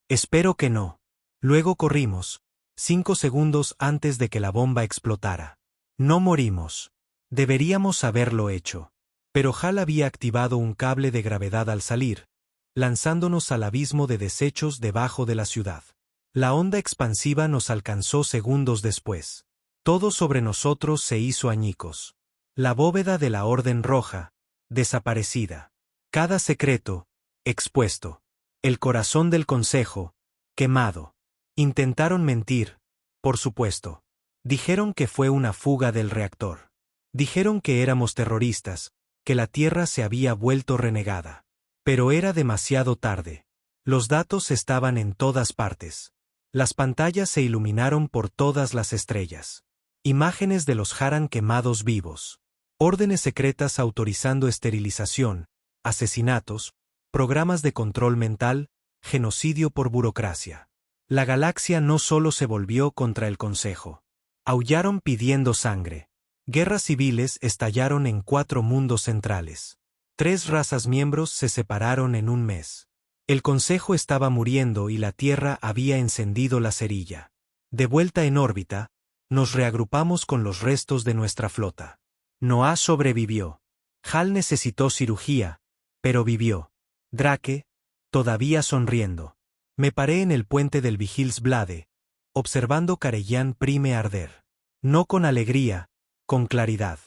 Espero que no. Luego corrimos, 5 segundos antes de que la bomba explotara. No morimos. Deberíamos haberlo hecho. Pero Hal había activado un cable de gravedad al salir, lanzándonos al abismo de desechos debajo de la ciudad. La onda expansiva nos alcanzó segundos después. Todo sobre nosotros se hizo añicos. La bóveda de la Orden Roja, desaparecida. Cada secreto, expuesto. El corazón del Consejo, quemado. Intentaron mentir, por supuesto. Dijeron que fue una fuga del reactor. Dijeron que éramos terroristas, que la Tierra se había vuelto renegada. Pero era demasiado tarde. Los datos estaban en todas partes. Las pantallas se iluminaron por todas las estrellas. Imágenes de los Haran quemados vivos. Órdenes secretas autorizando esterilización, asesinatos, programas de control mental, genocidio por burocracia. La galaxia no solo se volvió contra el Consejo. Aullaron pidiendo sangre. Guerras civiles estallaron en 4 mundos centrales. 3 razas miembros se separaron en un mes. El Consejo estaba muriendo y la Tierra había encendido la cerilla. De vuelta en órbita, nos reagrupamos con los restos de nuestra flota. Noah sobrevivió. Hal necesitó cirugía, pero vivió. Drake, todavía sonriendo. Me paré en el puente del Vigilsblade, observando Karellan Prime arder. No con alegría, con claridad.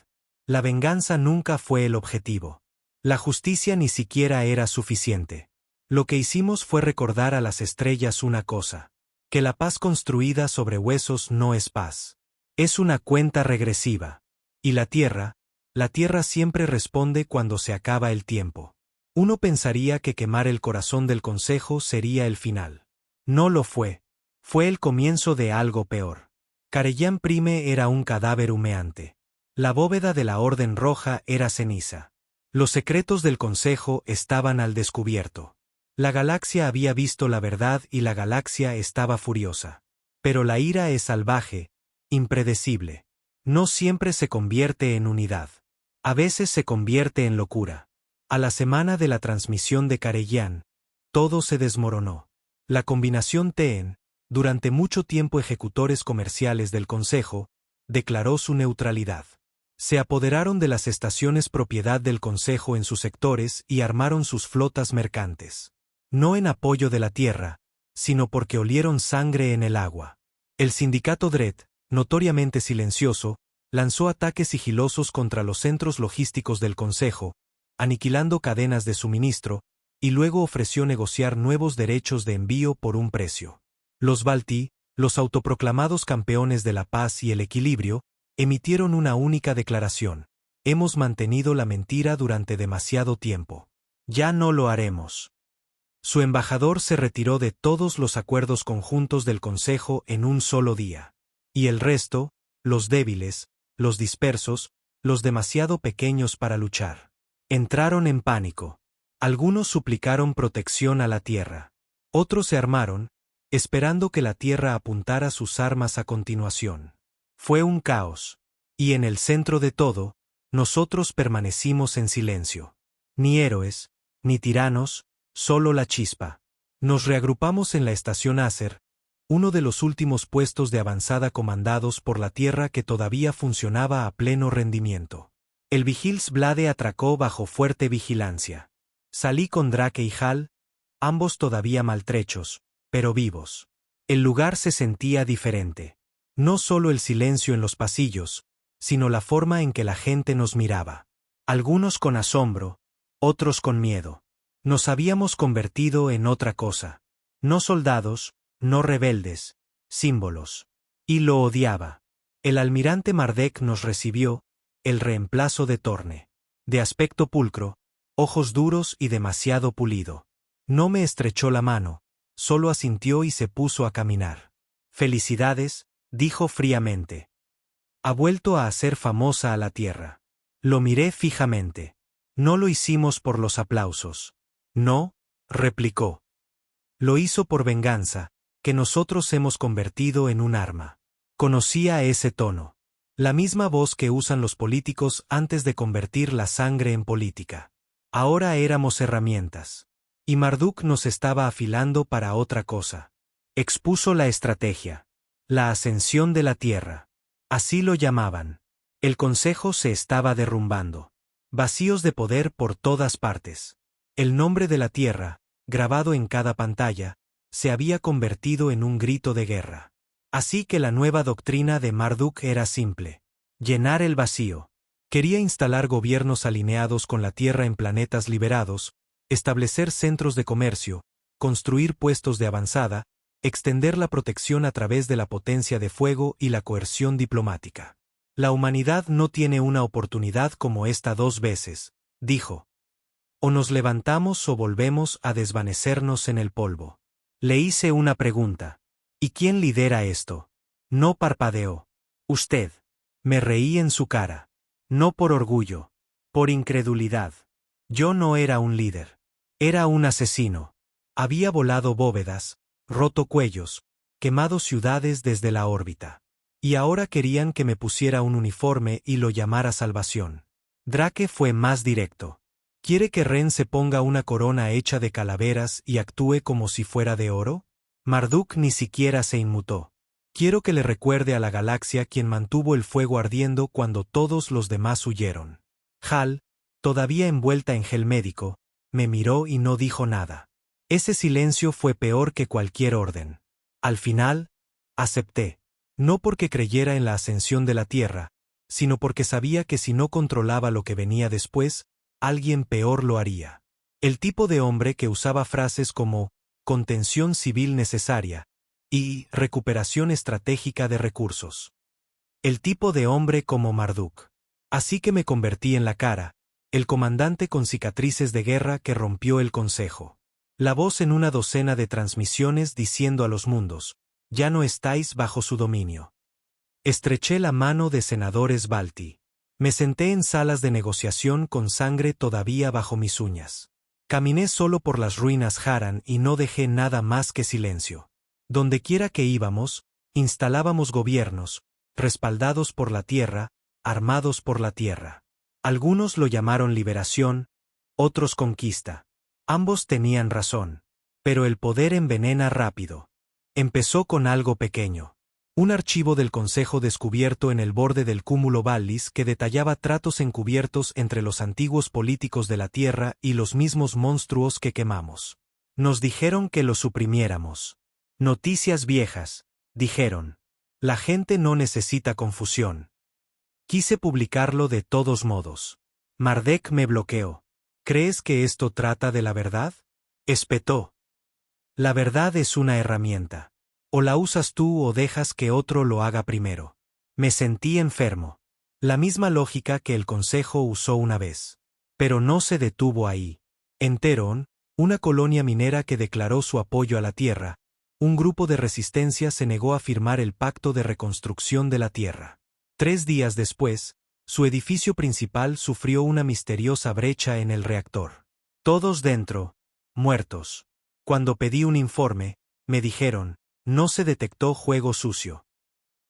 La venganza nunca fue el objetivo. La justicia ni siquiera era suficiente. Lo que hicimos fue recordar a las estrellas una cosa: que la paz construida sobre huesos no es paz. Es una cuenta regresiva. Y la Tierra siempre responde cuando se acaba el tiempo. Uno pensaría que quemar el corazón del Consejo sería el final. No lo fue. Fue el comienzo de algo peor. Karellan Prime era un cadáver humeante. La bóveda de la Orden Roja era ceniza. Los secretos del Consejo estaban al descubierto. La galaxia había visto la verdad y la galaxia estaba furiosa. Pero la ira es salvaje, impredecible. No siempre se convierte en unidad. A veces se convierte en locura. A la semana de la transmisión de Karellan, todo se desmoronó. La combinación TEN, durante mucho tiempo ejecutores comerciales del Consejo, declaró su neutralidad. Se apoderaron de las estaciones propiedad del Consejo en sus sectores y armaron sus flotas mercantes. No en apoyo de la Tierra, sino porque olieron sangre en el agua. El sindicato Dredd, notoriamente silencioso, lanzó ataques sigilosos contra los centros logísticos del Consejo, aniquilando cadenas de suministro, y luego ofreció negociar nuevos derechos de envío por un precio. Los Balti, los autoproclamados campeones de la paz y el equilibrio, emitieron una única declaración: hemos mantenido la mentira durante demasiado tiempo. Ya no lo haremos. Su embajador se retiró de todos los acuerdos conjuntos del Consejo en un solo día. Y el resto, los débiles, los dispersos, los demasiado pequeños para luchar, entraron en pánico. Algunos suplicaron protección a la tierra. Otros se armaron, esperando que la tierra apuntara sus armas a continuación. Fue un caos. Y en el centro de todo, nosotros permanecimos en silencio. Ni héroes, ni tiranos, solo la chispa. Nos reagrupamos en la estación Acer, uno de los últimos puestos de avanzada comandados por la tierra que todavía funcionaba a pleno rendimiento. El Vigilsblade atracó bajo fuerte vigilancia. Salí con Drake y Hal, ambos todavía maltrechos, pero vivos. El lugar se sentía diferente. No solo el silencio en los pasillos, sino la forma en que la gente nos miraba. Algunos con asombro, otros con miedo. Nos habíamos convertido en otra cosa. No soldados, no rebeldes, símbolos. Y lo odiaba. El almirante Mardek nos recibió, el reemplazo de Torne. De aspecto pulcro, ojos duros y demasiado pulido. No me estrechó la mano, solo asintió y se puso a caminar. Felicidades, dijo fríamente. Ha vuelto a hacer famosa a la tierra. Lo miré fijamente. No lo hicimos por los aplausos. No, replicó. Lo hizo por venganza, que nosotros hemos convertido en un arma. Conocía ese tono. La misma voz que usan los políticos antes de convertir la sangre en política. Ahora éramos herramientas. Y Marduk nos estaba afilando para otra cosa. Expuso la estrategia. La ascensión de la tierra. Así lo llamaban. El consejo se estaba derrumbando. Vacíos de poder por todas partes. El nombre de la tierra, grabado en cada pantalla, se había convertido en un grito de guerra. Así que la nueva doctrina de Marduk era simple: llenar el vacío. Quería instalar gobiernos alineados con la tierra en planetas liberados, establecer centros de comercio, construir puestos de avanzada, extender la protección a través de la potencia de fuego y la coerción diplomática. La humanidad no tiene una oportunidad como esta dos veces, dijo. O nos levantamos o volvemos a desvanecernos en el polvo. Le hice una pregunta. ¿Y quién lidera esto? No parpadeó. Usted. Me reí en su cara. No por orgullo. Por incredulidad. Yo no era un líder. Era un asesino. Había volado bóvedas, roto cuellos, quemado ciudades desde la órbita. Y ahora querían que me pusiera un uniforme y lo llamara salvación. Drake fue más directo. ¿Quiere que Ren se ponga una corona hecha de calaveras y actúe como si fuera de oro? Marduk ni siquiera se inmutó. Quiero que le recuerde a la galaxia quien mantuvo el fuego ardiendo cuando todos los demás huyeron. Hal, todavía envuelta en gel médico, me miró y no dijo nada. Ese silencio fue peor que cualquier orden. Al final, acepté. No porque creyera en la ascensión de la Tierra, sino porque sabía que si no controlaba lo que venía después, alguien peor lo haría. El tipo de hombre que usaba frases como contención civil necesaria y recuperación estratégica de recursos. El tipo de hombre como Marduk. Así que me convertí en la cara, el comandante con cicatrices de guerra que rompió el consejo. La voz en una docena de transmisiones diciendo a los mundos: ya no estáis bajo su dominio. Estreché la mano de senadores Balti. Me senté en salas de negociación con sangre todavía bajo mis uñas. Caminé solo por las ruinas Haran y no dejé nada más que silencio. Dondequiera que íbamos, instalábamos gobiernos, respaldados por la tierra, armados por la tierra. Algunos lo llamaron liberación, otros conquista. Ambos tenían razón. Pero el poder envenena rápido. Empezó con algo pequeño. Un archivo del Consejo descubierto en el borde del cúmulo Ballis que detallaba tratos encubiertos entre los antiguos políticos de la Tierra y los mismos monstruos que quemamos. Nos dijeron que lo suprimiéramos. Noticias viejas, dijeron. La gente no necesita confusión. Quise publicarlo de todos modos. Mardek me bloqueó. ¿Crees que esto trata de la verdad? Espetó. La verdad es una herramienta. O la usas tú o dejas que otro lo haga primero. Me sentí enfermo. La misma lógica que el consejo usó una vez. Pero no se detuvo ahí. En Terón, una colonia minera que declaró su apoyo a la tierra, un grupo de resistencia se negó a firmar el pacto de reconstrucción de la tierra. 3 días después, su edificio principal sufrió una misteriosa brecha en el reactor. Todos dentro, muertos. Cuando pedí un informe, me dijeron, no se detectó juego sucio.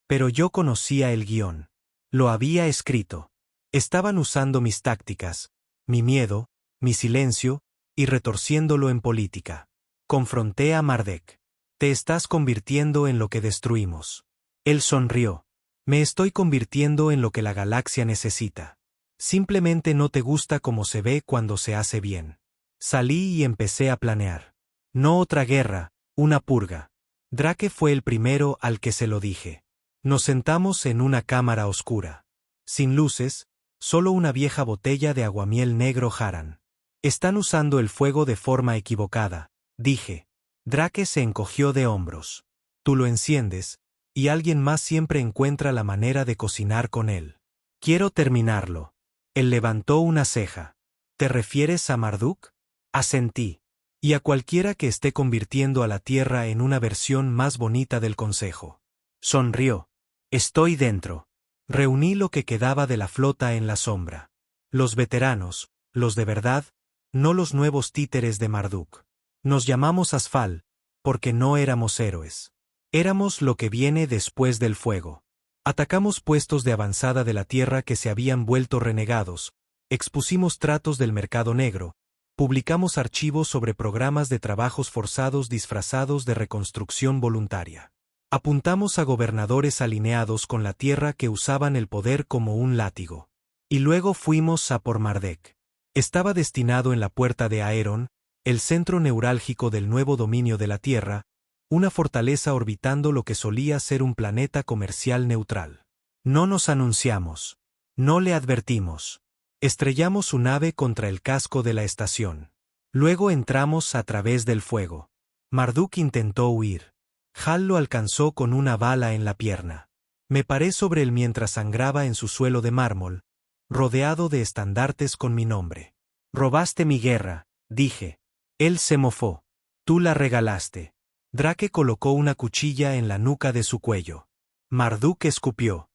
Pero yo conocía el guión. Lo había escrito. Estaban usando mis tácticas, mi miedo, mi silencio, y retorciéndolo en política. Confronté a Marduk. Te estás convirtiendo en lo que destruimos. Él sonrió. Me estoy convirtiendo en lo que la galaxia necesita. Simplemente no te gusta cómo se ve cuando se hace bien. Salí y empecé a planear. No otra guerra, una purga. Drake fue el primero al que se lo dije. Nos sentamos en una cámara oscura. Sin luces, solo una vieja botella de aguamiel negro Haran. Están usando el fuego de forma equivocada, dije. Drake se encogió de hombros. Tú lo enciendes, y alguien más siempre encuentra la manera de cocinar con él. Quiero terminarlo. Él levantó una ceja. ¿Te refieres a Marduk? Asentí. Y a cualquiera que esté convirtiendo a la Tierra en una versión más bonita del Consejo. Sonrió. Estoy dentro. Reuní lo que quedaba de la flota en la sombra. Los veteranos, los de verdad, no los nuevos títeres de Marduk. Nos llamamos Asfal, porque no éramos héroes. Éramos lo que viene después del fuego. Atacamos puestos de avanzada de la tierra que se habían vuelto renegados, expusimos tratos del mercado negro, publicamos archivos sobre programas de trabajos forzados disfrazados de reconstrucción voluntaria. Apuntamos a gobernadores alineados con la tierra que usaban el poder como un látigo. Y luego fuimos a por Marduk. Estaba destinado en la puerta de Aeron, el centro neurálgico del nuevo dominio de la Tierra, una fortaleza orbitando lo que solía ser un planeta comercial neutral. No nos anunciamos. No le advertimos. Estrellamos su nave contra el casco de la estación. Luego entramos a través del fuego. Marduk intentó huir. Hal lo alcanzó con una bala en la pierna. Me paré sobre él mientras sangraba en su suelo de mármol, rodeado de estandartes con mi nombre. Robaste mi guerra, dije. Él se mofó. Tú la regalaste. Drake colocó una cuchilla en la nuca de su cuello. Marduk escupió.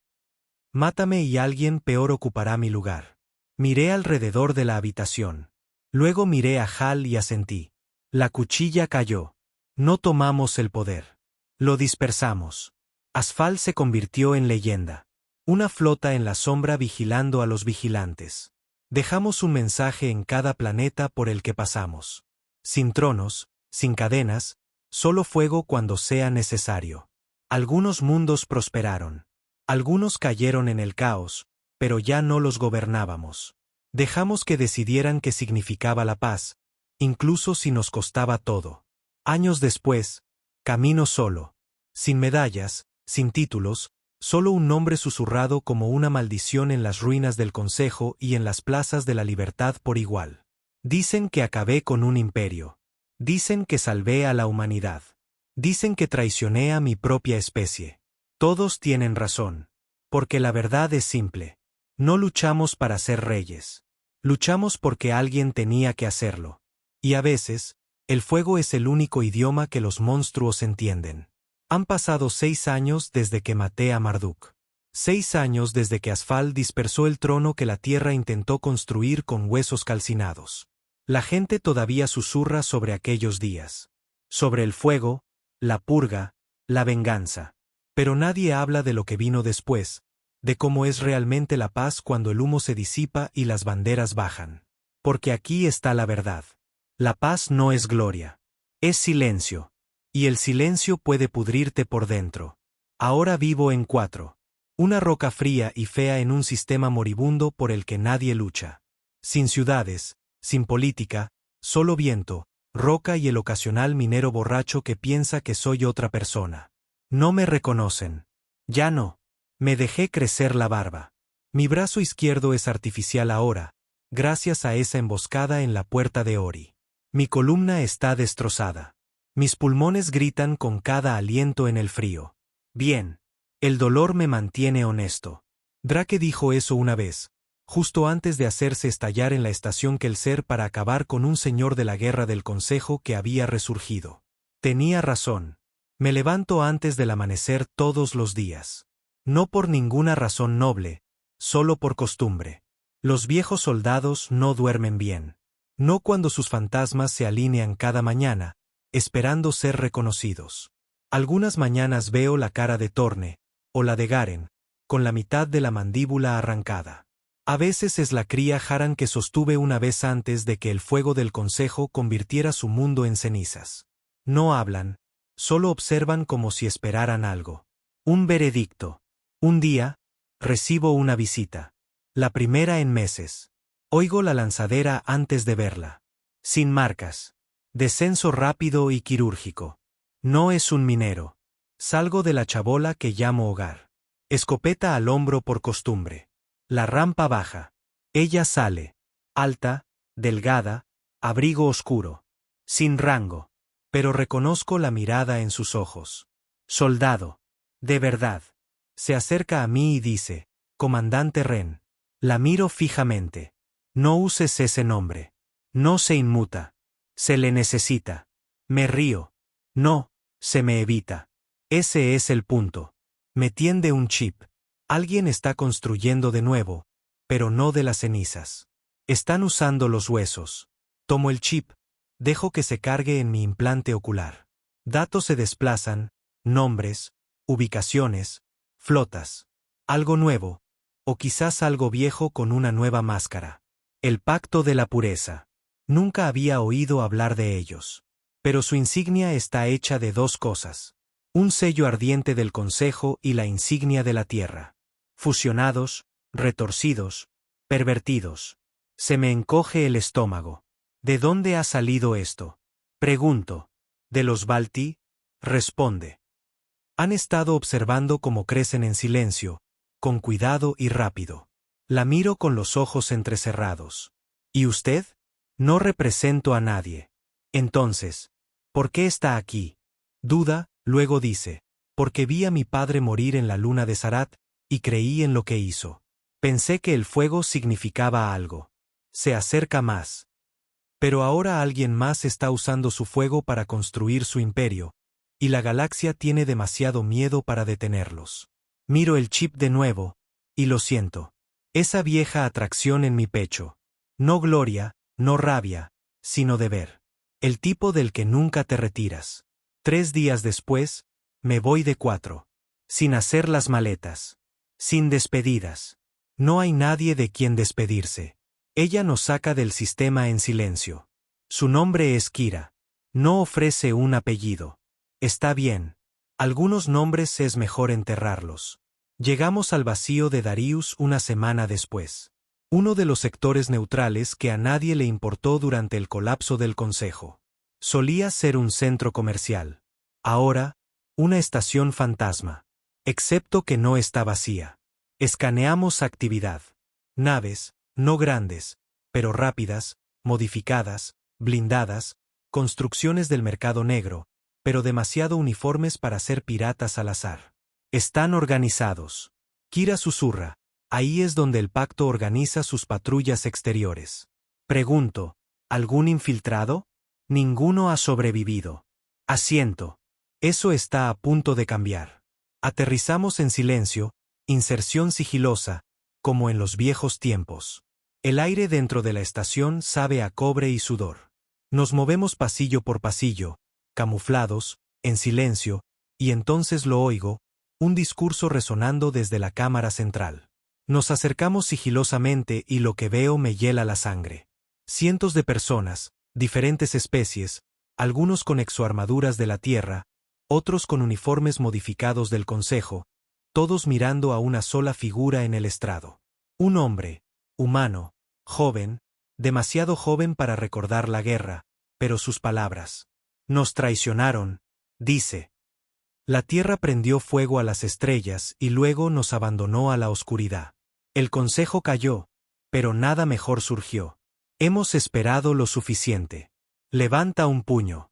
Mátame y alguien peor ocupará mi lugar. Miré alrededor de la habitación. Luego miré a Hal y asentí. La cuchilla cayó. No tomamos el poder. Lo dispersamos. Asfal se convirtió en leyenda. Una flota en la sombra vigilando a los vigilantes. Dejamos un mensaje en cada planeta por el que pasamos. Sin tronos, sin cadenas, solo fuego cuando sea necesario. Algunos mundos prosperaron. Algunos cayeron en el caos, pero ya no los gobernábamos. Dejamos que decidieran qué significaba la paz, incluso si nos costaba todo. Años después, camino solo. Sin medallas, sin títulos, solo un nombre susurrado como una maldición en las ruinas del Consejo y en las plazas de la libertad por igual. Dicen que acabé con un imperio. Dicen que salvé a la humanidad. Dicen que traicioné a mi propia especie. Todos tienen razón. Porque la verdad es simple. No luchamos para ser reyes. Luchamos porque alguien tenía que hacerlo. Y a veces, el fuego es el único idioma que los monstruos entienden. Han pasado 6 años desde que maté a Marduk. 6 años desde que Asfal dispersó el trono que la tierra intentó construir con huesos calcinados. La gente todavía susurra sobre aquellos días. Sobre el fuego, la purga, la venganza. Pero nadie habla de lo que vino después, de cómo es realmente la paz cuando el humo se disipa y las banderas bajan. Porque aquí está la verdad. La paz no es gloria. Es silencio. Y el silencio puede pudrirte por dentro. Ahora vivo en 4. Una roca fría y fea en un sistema moribundo por el que nadie lucha. Sin ciudades, sin política, solo viento, roca y el ocasional minero borracho que piensa que soy otra persona. No me reconocen. Ya no. Me dejé crecer la barba. Mi brazo izquierdo es artificial ahora, gracias a esa emboscada en la puerta de Ori. Mi columna está destrozada. Mis pulmones gritan con cada aliento en el frío. Bien. El dolor me mantiene honesto. Drake dijo eso una vez, justo antes de hacerse estallar en la estación Kelser para acabar con un señor de la guerra del Consejo que había resurgido. Tenía razón. Me levanto antes del amanecer todos los días. No por ninguna razón noble, solo por costumbre. Los viejos soldados no duermen bien. No cuando sus fantasmas se alinean cada mañana, esperando ser reconocidos. Algunas mañanas veo la cara de Torne, o la de Garen, con la mitad de la mandíbula arrancada. A veces es la cría Haran que sostuve una vez antes de que el fuego del Consejo convirtiera su mundo en cenizas. No hablan, solo observan como si esperaran algo. Un veredicto. Un día, recibo una visita. La primera en meses. Oigo la lanzadera antes de verla. Sin marcas. Descenso rápido y quirúrgico. No es un minero. Salgo de la chabola que llamo hogar. Escopeta al hombro por costumbre. La rampa baja. Ella sale. Alta, delgada, abrigo oscuro. Sin rango. Pero reconozco la mirada en sus ojos. Soldado. De verdad. Se acerca a mí y dice, Comandante Ren. La miro fijamente. No uses ese nombre. No se inmuta. Se le necesita. Me río. No, se me evita. Ese es el punto. Me tiende un chip. Alguien está construyendo de nuevo, pero no de las cenizas. Están usando los huesos. Tomo el chip. Dejo que se cargue en mi implante ocular. Datos se desplazan, nombres, ubicaciones, flotas. Algo nuevo, o quizás algo viejo con una nueva máscara. El pacto de la pureza. Nunca había oído hablar de ellos. Pero su insignia está hecha de dos cosas. Un sello ardiente del Consejo y la insignia de la Tierra. Fusionados, retorcidos, pervertidos. Se me encoge el estómago. ¿De dónde ha salido esto? Pregunto. ¿De los Balti? Responde. Han estado observando cómo crecen en silencio, con cuidado y rápido. La miro con los ojos entrecerrados. ¿Y usted? No represento a nadie. Entonces, ¿por qué está aquí? Duda, luego dice, porque vi a mi padre morir en la luna de Sarat, y creí en lo que hizo. Pensé que el fuego significaba algo. Se acerca más. Pero ahora alguien más está usando su fuego para construir su imperio, y la galaxia tiene demasiado miedo para detenerlos. Miro el chip de nuevo, y lo siento. Esa vieja atracción en mi pecho. No gloria, no rabia, sino deber. El tipo del que nunca te retiras. 3 días después, me voy de 4. Sin hacer las maletas. Sin despedidas. No hay nadie de quien despedirse. Ella nos saca del sistema en silencio. Su nombre es Kira. No ofrece un apellido. Está bien. Algunos nombres es mejor enterrarlos. Llegamos al vacío de Darius una semana después. Uno de los sectores neutrales que a nadie le importó durante el colapso del Consejo. Solía ser un centro comercial. Ahora, una estación fantasma. Excepto que no está vacía. Escaneamos actividad. Naves, no grandes, pero rápidas, modificadas, blindadas, construcciones del mercado negro, pero demasiado uniformes para ser piratas al azar. Están organizados. Kira susurra, ahí es donde el pacto organiza sus patrullas exteriores. Pregunto, ¿algún infiltrado? Ninguno ha sobrevivido. Asiento. Eso está a punto de cambiar. Aterrizamos en silencio, inserción sigilosa, como en los viejos tiempos. El aire dentro de la estación sabe a cobre y sudor. Nos movemos pasillo por pasillo, camuflados, en silencio, y entonces lo oigo, un discurso resonando desde la cámara central. Nos acercamos sigilosamente y lo que veo me hiela la sangre. Cientos de personas, diferentes especies, algunos con exoarmaduras de la Tierra, otros con uniformes modificados del Consejo, todos mirando a una sola figura en el estrado. Un hombre, humano, joven, demasiado joven para recordar la guerra, pero sus palabras. Nos traicionaron, dice. La Tierra prendió fuego a las estrellas y luego nos abandonó a la oscuridad. El Consejo cayó, pero nada mejor surgió. Hemos esperado lo suficiente. Levanta un puño.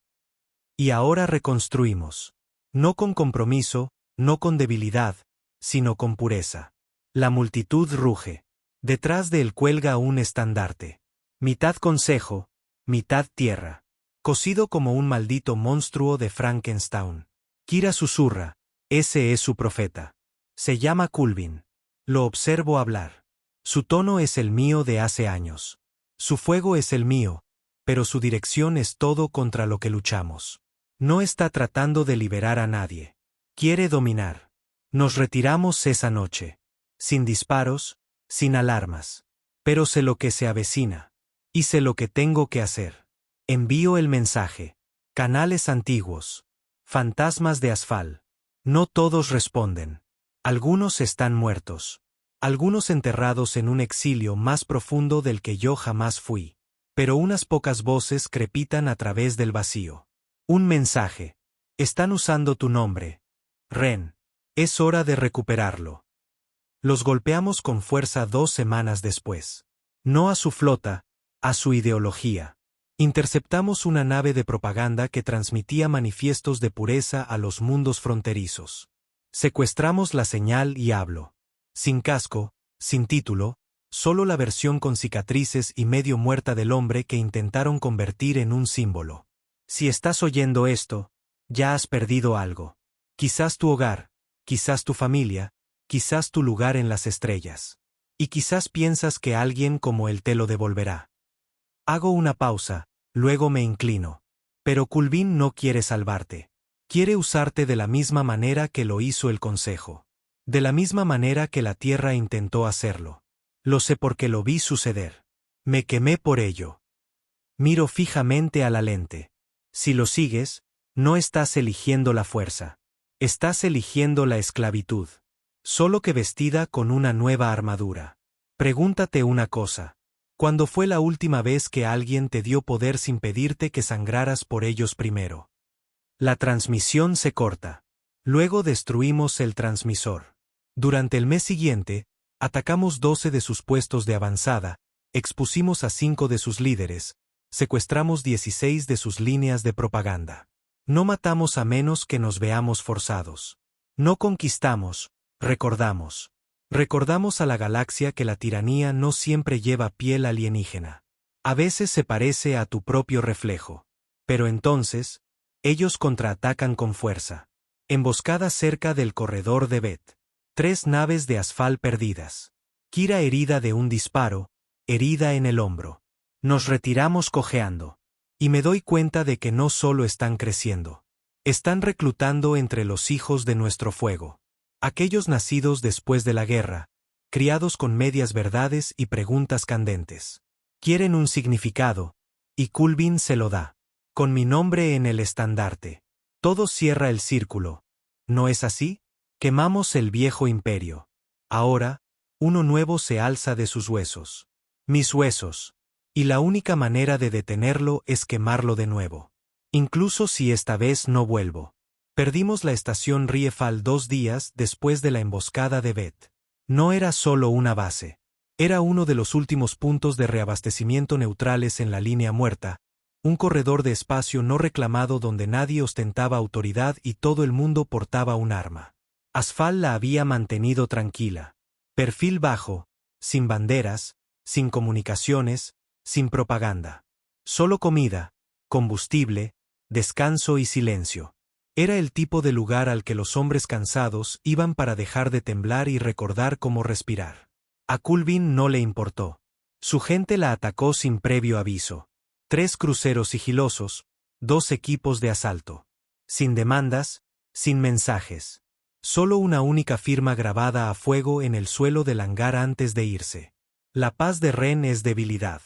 Y ahora reconstruimos. No con compromiso, no con debilidad, sino con pureza. La multitud ruge. Detrás de él cuelga un estandarte. Mitad consejo, mitad tierra. Cosido como un maldito monstruo de Frankenstein. Kira susurra, ese es su profeta. Se llama Kulvin. Lo observo hablar. Su tono es el mío de hace años. Su fuego es el mío, pero su dirección es todo contra lo que luchamos. No está tratando de liberar a nadie. Quiere dominar. Nos retiramos esa noche. Sin disparos, sin alarmas. Pero sé lo que se avecina. Y sé lo que tengo que hacer. Envío el mensaje. Canales antiguos. Fantasmas de asfal. No todos responden. Algunos están muertos. Algunos enterrados en un exilio más profundo del que yo jamás fui. Pero unas pocas voces crepitan a través del vacío. Un mensaje. Están usando tu nombre. Ren. Es hora de recuperarlo. Los golpeamos con fuerza 2 semanas después. No a su flota, a su ideología. Interceptamos una nave de propaganda que transmitía manifiestos de pureza a los mundos fronterizos. Secuestramos la señal y hablo. Sin casco, sin título, solo la versión con cicatrices y medio muerta del hombre que intentaron convertir en un símbolo. Si estás oyendo esto, ya has perdido algo. Quizás tu hogar, quizás tu familia, quizás tu lugar en las estrellas. Y quizás piensas que alguien como él te lo devolverá. Hago una pausa, luego me inclino. Pero Kulvin no quiere salvarte. Quiere usarte de la misma manera que lo hizo el Consejo. De la misma manera que la Tierra intentó hacerlo. Lo sé porque lo vi suceder. Me quemé por ello. Miro fijamente a la lente. Si lo sigues, no estás eligiendo la fuerza. Estás eligiendo la esclavitud. Solo que vestida con una nueva armadura. Pregúntate una cosa. ¿Cuándo fue la última vez que alguien te dio poder sin pedirte que sangraras por ellos primero? La transmisión se corta. Luego destruimos el transmisor. Durante el mes siguiente, atacamos 12 de sus puestos de avanzada, expusimos a 5 de sus líderes, secuestramos 16 de sus líneas de propaganda. No matamos a menos que nos veamos forzados. No conquistamos, recordamos. Recordamos a la galaxia que la tiranía no siempre lleva piel alienígena. A veces se parece a tu propio reflejo. Pero entonces, ellos contraatacan con fuerza. Emboscada cerca del corredor de Bet. 3 naves de asfal perdidas. Kira herida de un disparo, herida en el hombro. Nos retiramos cojeando. Y me doy cuenta de que no solo están creciendo. Están reclutando entre los hijos de nuestro fuego. Aquellos nacidos después de la guerra, criados con medias verdades y preguntas candentes. Quieren un significado, y Kulvin se lo da. Con mi nombre en el estandarte. Todo cierra el círculo. ¿No es así? Quemamos el viejo imperio. Ahora, uno nuevo se alza de sus huesos. Mis huesos. Y la única manera de detenerlo es quemarlo de nuevo. Incluso si esta vez no vuelvo. Perdimos la estación Riefal 2 días después de la emboscada de Bet. No era solo una base. Era uno de los últimos puntos de reabastecimiento neutrales en la línea muerta, un corredor de espacio no reclamado donde nadie ostentaba autoridad y todo el mundo portaba un arma. Asfal la había mantenido tranquila. Perfil bajo, sin banderas, sin comunicaciones, sin propaganda. Solo comida, combustible, descanso y silencio. Era el tipo de lugar al que los hombres cansados iban para dejar de temblar y recordar cómo respirar. A Kulvin no le importó. Su gente la atacó sin previo aviso. 3 cruceros sigilosos, 2 equipos de asalto. Sin demandas, sin mensajes. Solo una única firma grabada a fuego en el suelo del hangar antes de irse. La paz de Ren es debilidad.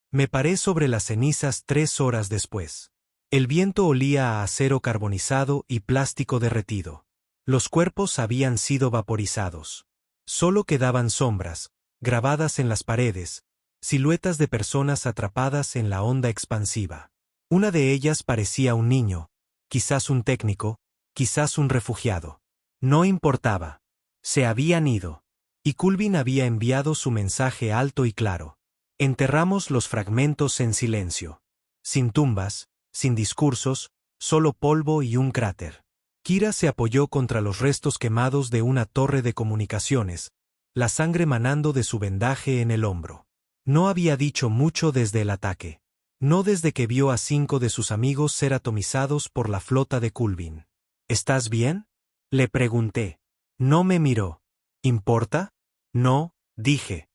Me paré sobre las cenizas 3 horas después. El viento olía a acero carbonizado y plástico derretido. Los cuerpos habían sido vaporizados. Solo quedaban sombras, grabadas en las paredes, siluetas de personas atrapadas en la onda expansiva. Una de ellas parecía un niño, quizás un técnico, quizás un refugiado. No importaba. Se habían ido. Y Culvin había enviado su mensaje alto y claro. Enterramos los fragmentos en silencio. Sin tumbas, sin discursos, solo polvo y un cráter. Kira se apoyó contra los restos quemados de una torre de comunicaciones, la sangre manando de su vendaje en el hombro. No había dicho mucho desde el ataque. No desde que vio a 5 de sus amigos ser atomizados por la flota de Culvin. ¿Estás bien?, le pregunté. No me miró. ¿Importa? No, dije.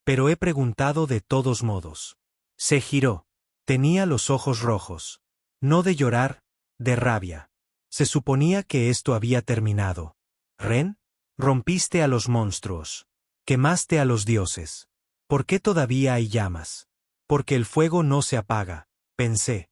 Pero he preguntado de todos modos. Se giró. Tenía los ojos rojos. No de llorar, de rabia. Se suponía que esto había terminado. ¿Ren? Rompiste a los monstruos. Quemaste a los dioses. ¿Por qué todavía hay llamas? Porque el fuego no se apaga, pensé.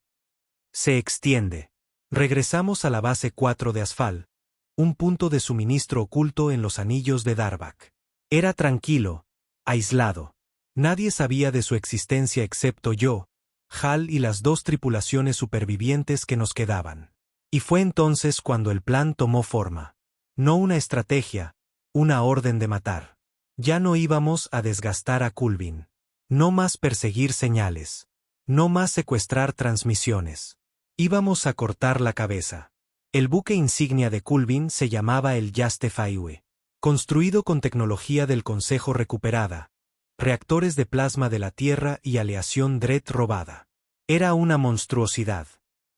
Se extiende. Regresamos a la base 4 de Asfal, un punto de suministro oculto en los anillos de Darvak. Era tranquilo, aislado. Nadie sabía de su existencia excepto yo, Hal y las 2 tripulaciones supervivientes que nos quedaban. Y fue entonces cuando el plan tomó forma. No una estrategia, una orden de matar. Ya no íbamos a desgastar a Culvin. No más perseguir señales. No más secuestrar transmisiones. Íbamos a cortar la cabeza. El buque insignia de Culvin se llamaba el Yaste Faiue. Construido con tecnología del Consejo recuperada, reactores de plasma de la Tierra y aleación Drett robada. Era una monstruosidad.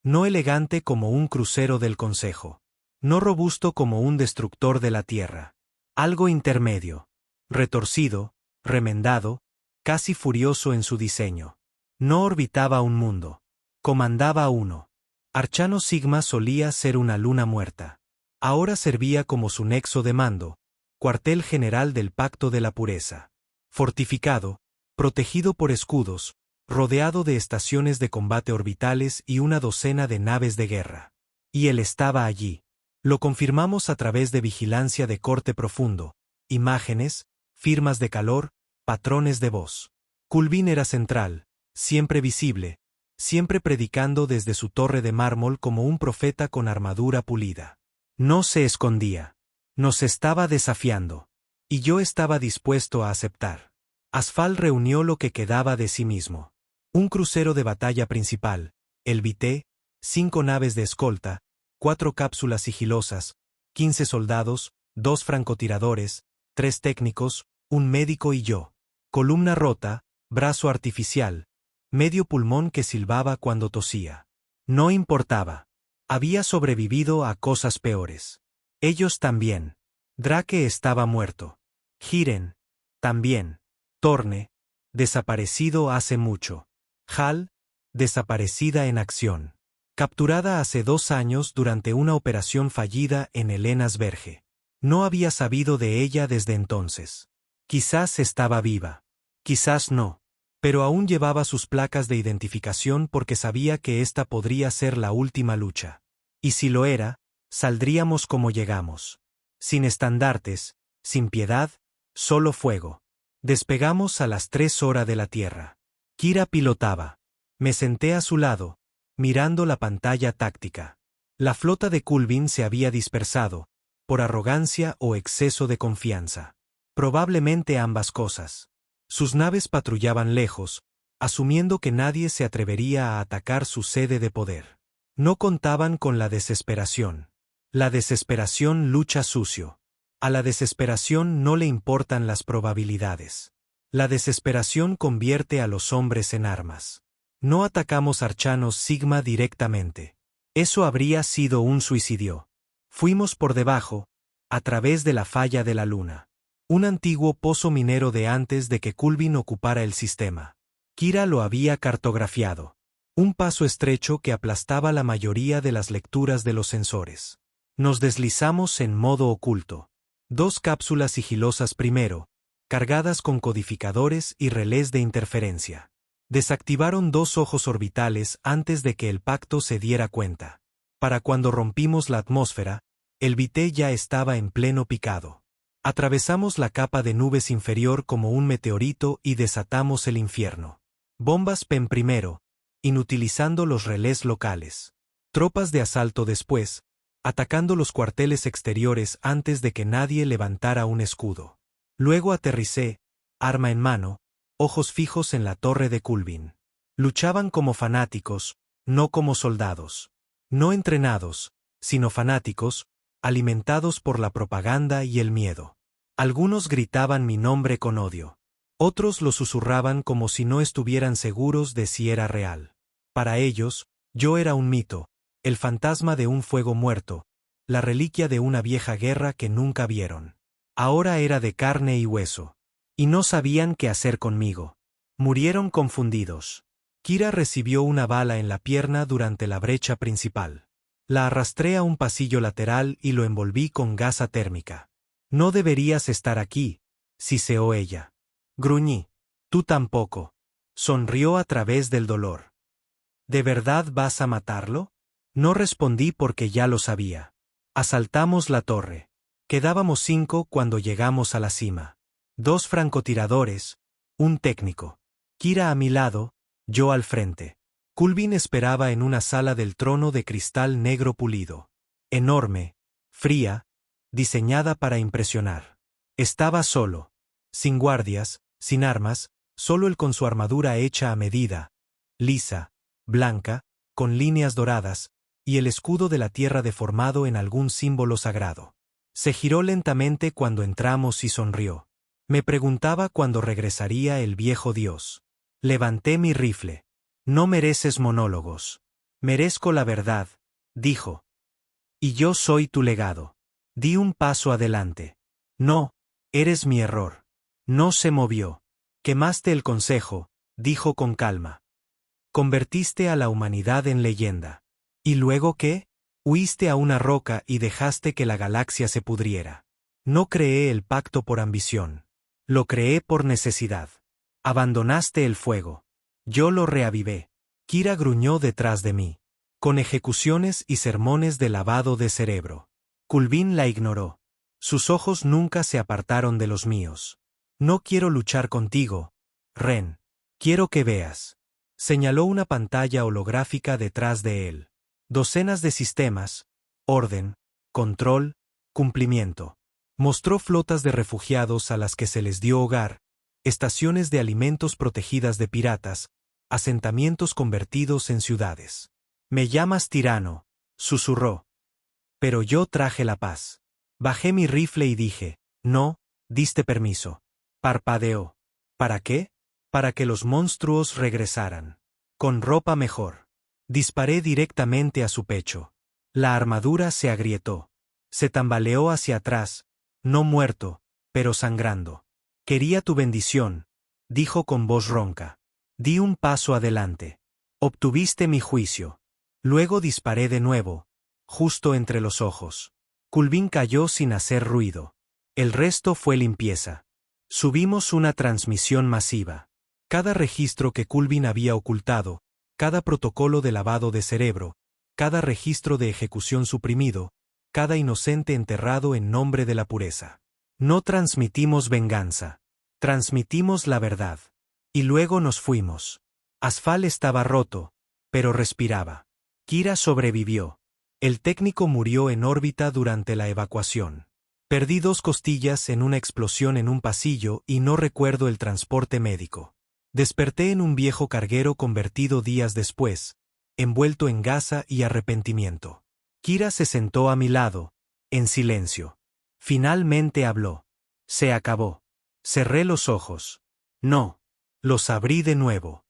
No elegante como un crucero del Consejo. No robusto como un destructor de la Tierra. Algo intermedio. Retorcido, remendado, casi furioso en su diseño. No orbitaba un mundo. Comandaba uno. Archano Sigma solía ser una luna muerta. Ahora servía como su nexo de mando, cuartel general del Pacto de la Pureza. Fortificado, protegido por escudos, rodeado de estaciones de combate orbitales y una docena de naves de guerra. Y él estaba allí. Lo confirmamos a través de vigilancia de corte profundo, imágenes, firmas de calor, patrones de voz. Culvin era central, siempre visible, siempre predicando desde su torre de mármol como un profeta con armadura pulida. No se escondía. Nos estaba desafiando. Y yo estaba dispuesto a aceptar. Asfal reunió lo que quedaba de sí mismo. Un crucero de batalla principal, el Vité, 5 naves de escolta, 4 cápsulas sigilosas, 15 soldados, 2 francotiradores, 3 técnicos, un médico y yo. Columna rota, brazo artificial, medio pulmón que silbaba cuando tosía. No importaba. Había sobrevivido a cosas peores. Ellos también. Drake estaba muerto. Hiren, también. Torne, desaparecido hace mucho. Hal, desaparecida en acción. Capturada hace 2 años durante una operación fallida en Helenas Verge. No había sabido de ella desde entonces. Quizás estaba viva. Quizás no. Pero aún llevaba sus placas de identificación porque sabía que esta podría ser la última lucha. Y si lo era, saldríamos como llegamos. Sin estandartes, sin piedad, solo fuego. Despegamos a las 3 horas de la Tierra. Kira pilotaba. Me senté a su lado, mirando la pantalla táctica. La flota de Culvin se había dispersado, por arrogancia o exceso de confianza. Probablemente ambas cosas. Sus naves patrullaban lejos, asumiendo que nadie se atrevería a atacar su sede de poder. No contaban con la desesperación. La desesperación lucha sucio. A la desesperación no le importan las probabilidades. La desesperación convierte a los hombres en armas. No atacamos Archanos Sigma directamente. Eso habría sido un suicidio. Fuimos por debajo, a través de la falla de la luna. Un antiguo pozo minero de antes de que Culvin ocupara el sistema. Kira lo había cartografiado. Un paso estrecho que aplastaba la mayoría de las lecturas de los sensores. Nos deslizamos en modo oculto. 2 cápsulas sigilosas primero, cargadas con codificadores y relés de interferencia. Desactivaron 2 ojos orbitales antes de que el pacto se diera cuenta. Para cuando rompimos la atmósfera, el Vité ya estaba en pleno picado. Atravesamos la capa de nubes inferior como un meteorito y desatamos el infierno. Bombas PEM primero, inutilizando los relés locales. Tropas de asalto después, atacando los cuarteles exteriores antes de que nadie levantara un escudo. Luego aterricé, arma en mano, ojos fijos en la torre de Kulvin. Luchaban como fanáticos, no como soldados. No entrenados, sino fanáticos, alimentados por la propaganda y el miedo. Algunos gritaban mi nombre con odio. Otros lo susurraban como si no estuvieran seguros de si era real. Para ellos, yo era un mito, el fantasma de un fuego muerto, la reliquia de una vieja guerra que nunca vieron. Ahora era de carne y hueso. Y no sabían qué hacer conmigo. Murieron confundidos. Kira recibió una bala en la pierna durante la brecha principal. La arrastré a un pasillo lateral y lo envolví con gasa térmica. No deberías estar aquí, siseó ella. Gruñí. Tú tampoco. Sonrió a través del dolor. ¿De verdad vas a matarlo? No respondí porque ya lo sabía. Asaltamos la torre. Quedábamos 5 cuando llegamos a la cima. 2 francotiradores, un técnico. Kira a mi lado, yo al frente. Kulvin esperaba en una sala del trono de cristal negro pulido. Enorme, fría, diseñada para impresionar. Estaba solo. Sin guardias, sin armas, solo él con su armadura hecha a medida, lisa, blanca, con líneas doradas, y el escudo de la tierra deformado en algún símbolo sagrado. Se giró lentamente cuando entramos y sonrió. Me preguntaba cuándo regresaría el viejo dios. Levanté mi rifle. No mereces monólogos. Merezco la verdad, dijo. Y yo soy tu legado. Di un paso adelante. No, eres mi error. No se movió. Quemaste el consejo, dijo con calma. Convertiste a la humanidad en leyenda. ¿Y luego qué? Huiste a una roca y dejaste que la galaxia se pudriera. No creé el pacto por ambición. Lo creé por necesidad. Abandonaste el fuego. Yo lo reavivé. Kira gruñó detrás de mí. Con ejecuciones y sermones de lavado de cerebro. Kulvin la ignoró. Sus ojos nunca se apartaron de los míos. No quiero luchar contigo, Ren. Quiero que veas. Señaló una pantalla holográfica detrás de él. Docenas de sistemas, orden, control, cumplimiento. Mostró flotas de refugiados a las que se les dio hogar, estaciones de alimentos protegidas de piratas, asentamientos convertidos en ciudades. Me llamas tirano, susurró. Pero yo traje la paz. Bajé mi rifle y dije, no, diste permiso. Parpadeó. ¿Para qué? Para que los monstruos regresaran. Con ropa mejor. Disparé directamente a su pecho. La armadura se agrietó. Se tambaleó hacia atrás, no muerto, pero sangrando. Quería tu bendición, dijo con voz ronca. Di un paso adelante. Obtuviste mi juicio. Luego disparé de nuevo, justo entre los ojos. Kulvin cayó sin hacer ruido. El resto fue limpieza. Subimos una transmisión masiva. Cada registro que Kulvin había ocultado, cada protocolo de lavado de cerebro, cada registro de ejecución suprimido, cada inocente enterrado en nombre de la pureza. No transmitimos venganza. Transmitimos la verdad. Y luego nos fuimos. Asfal estaba roto, pero respiraba. Kira sobrevivió. El técnico murió en órbita durante la evacuación. Perdí 2 costillas en una explosión en un pasillo y no recuerdo el transporte médico. Desperté en un viejo carguero convertido días después, envuelto en gasa y arrepentimiento. Kira se sentó a mi lado, en silencio. Finalmente habló. Se acabó. Cerré los ojos. No. Los abrí de nuevo.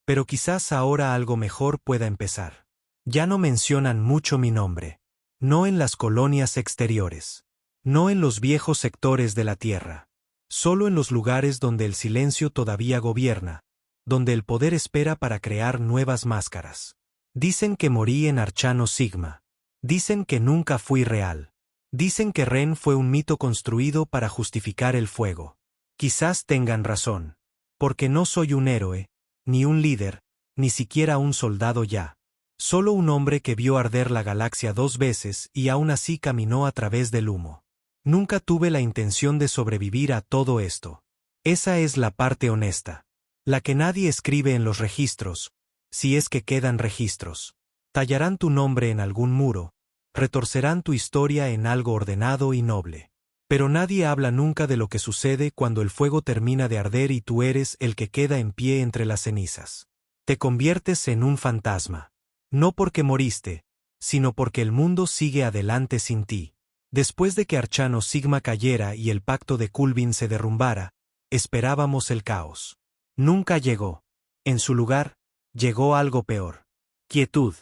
Pero quizás ahora algo mejor pueda empezar. Ya no mencionan mucho mi nombre. No en las colonias exteriores. No en los viejos sectores de la Tierra. Solo en los lugares donde el silencio todavía gobierna, donde el poder espera para crear nuevas máscaras. Dicen que morí en Archano Sigma. Dicen que nunca fui real. Dicen que Ren fue un mito construido para justificar el fuego. Quizás tengan razón. Porque no soy un héroe, ni un líder, ni siquiera un soldado ya. Solo un hombre que vio arder la galaxia 2 veces y aún así caminó a través del humo. Nunca tuve la intención de sobrevivir a todo esto. Esa es la parte honesta. La que nadie escribe en los registros, si es que quedan registros. Tallarán tu nombre en algún muro, retorcerán tu historia en algo ordenado y noble. Pero nadie habla nunca de lo que sucede cuando el fuego termina de arder y tú eres el que queda en pie entre las cenizas. Te conviertes en un fantasma. No porque moriste, sino porque el mundo sigue adelante sin ti. Después de que Archano Sigma cayera y el pacto de Kulvin se derrumbara, esperábamos el caos. Nunca llegó. En su lugar, llegó algo peor. Quietud.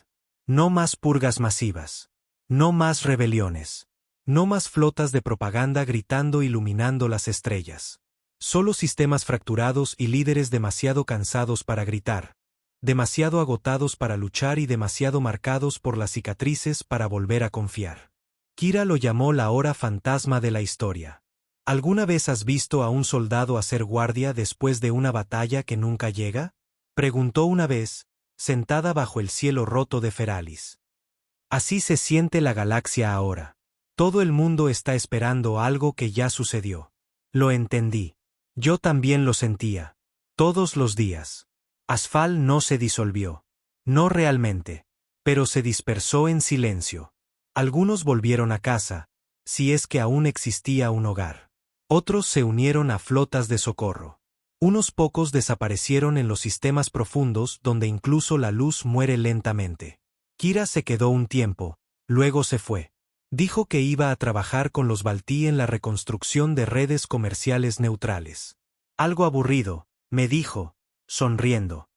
No más purgas masivas. No más rebeliones. No más flotas de propaganda gritando iluminando las estrellas. Solo sistemas fracturados y líderes demasiado cansados para gritar, demasiado agotados para luchar y demasiado marcados por las cicatrices para volver a confiar. Kira lo llamó la hora fantasma de la historia. ¿Alguna vez has visto a un soldado hacer guardia después de una batalla que nunca llega? Preguntó una vez, sentada bajo el cielo roto de Feralis. Así se siente la galaxia ahora. Todo el mundo está esperando algo que ya sucedió. Lo entendí. Yo también lo sentía. Todos los días. Asfal no se disolvió. No realmente. Pero se dispersó en silencio. Algunos volvieron a casa, si es que aún existía un hogar. Otros se unieron a flotas de socorro. Unos pocos desaparecieron en los sistemas profundos donde incluso la luz muere lentamente. Kira se quedó un tiempo, luego se fue. Dijo que iba a trabajar con los Baltí en la reconstrucción de redes comerciales neutrales. Algo aburrido, me dijo, sonriendo.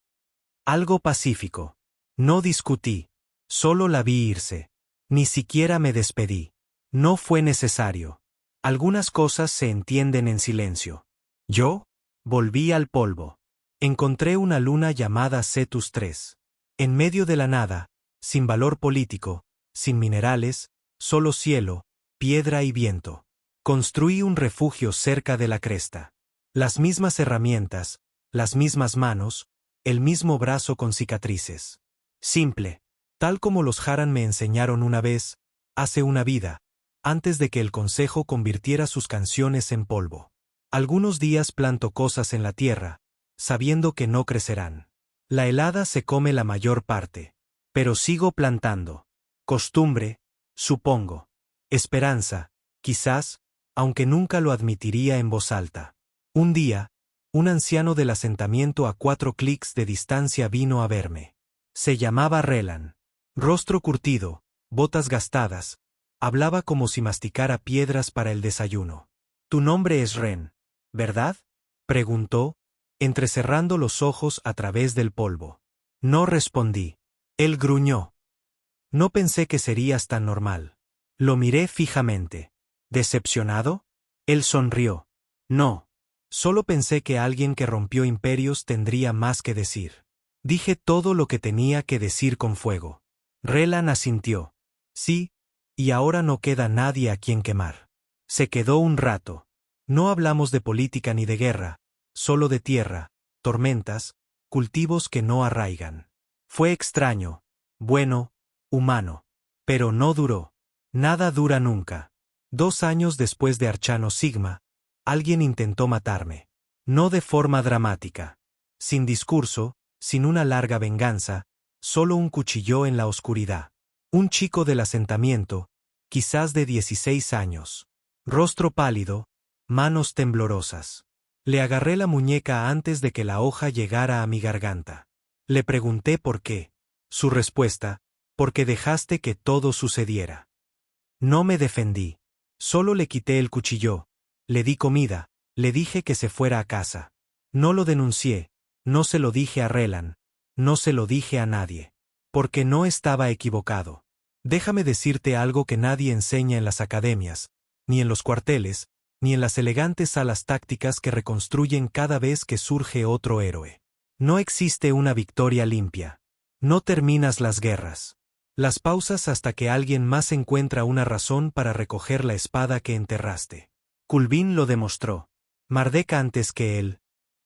Algo pacífico. No discutí. Solo la vi irse. Ni siquiera me despedí. No fue necesario. Algunas cosas se entienden en silencio. Yo volví al polvo. Encontré una luna llamada Cetus 3. En medio de la nada, sin valor político, sin minerales, solo cielo, piedra y viento. Construí un refugio cerca de la cresta. Las mismas herramientas, las mismas manos, el mismo brazo con cicatrices. Simple, tal como los Haran me enseñaron una vez, hace una vida, antes de que el consejo convirtiera sus canciones en polvo. Algunos días planto cosas en la tierra, sabiendo que no crecerán. La helada se come la mayor parte. Pero sigo plantando. Costumbre, supongo. Esperanza, quizás, aunque nunca lo admitiría en voz alta. Un día, un anciano del asentamiento a 4 clics de distancia vino a verme. Se llamaba Relan. Rostro curtido, botas gastadas, hablaba como si masticara piedras para el desayuno. Tu nombre es Ren, ¿verdad? Preguntó, entrecerrando los ojos a través del polvo. No respondí. Él gruñó. No pensé que serías tan normal. Lo miré fijamente. ¿Decepcionado? Él sonrió. No. Solo pensé que alguien que rompió imperios tendría más que decir. Dije todo lo que tenía que decir con fuego. Relan asintió. Sí, y ahora no queda nadie a quien quemar. Se quedó un rato. No hablamos de política ni de guerra, solo de tierra, tormentas, cultivos que no arraigan. Fue extraño, bueno, humano. Pero no duró. Nada dura nunca. 2 años después de Archano Sigma, alguien intentó matarme. No de forma dramática. Sin discurso, sin una larga venganza, solo un cuchillo en la oscuridad. Un chico del asentamiento, quizás de 16 años. Rostro pálido, manos temblorosas. Le agarré la muñeca antes de que la hoja llegara a mi garganta. Le pregunté por qué. Su respuesta, porque dejaste que todo sucediera. No me defendí. Solo le quité el cuchillo, le di comida, le dije que se fuera a casa. No lo denuncié, no se lo dije a Relan, no se lo dije a nadie. Porque no estaba equivocado. Déjame decirte algo que nadie enseña en las academias, ni en los cuarteles, ni en las elegantes salas tácticas que reconstruyen cada vez que surge otro héroe. No existe una victoria limpia. No terminas las guerras. Las pausas hasta que alguien más encuentra una razón para recoger la espada que enterraste. Kulvin lo demostró. Mardek antes que él.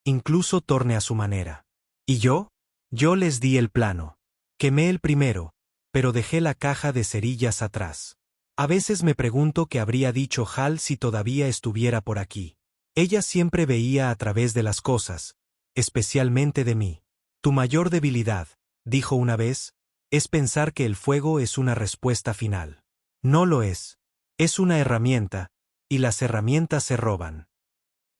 Incluso Torne a su manera. ¿Y yo? Yo les di el plano. Quemé el primero, pero dejé la caja de cerillas atrás. A veces me pregunto qué habría dicho Hal si todavía estuviera por aquí. Ella siempre veía a través de las cosas, especialmente de mí. Tu mayor debilidad, dijo una vez, es pensar que el fuego es una respuesta final. No lo es. Es una herramienta, y las herramientas se roban.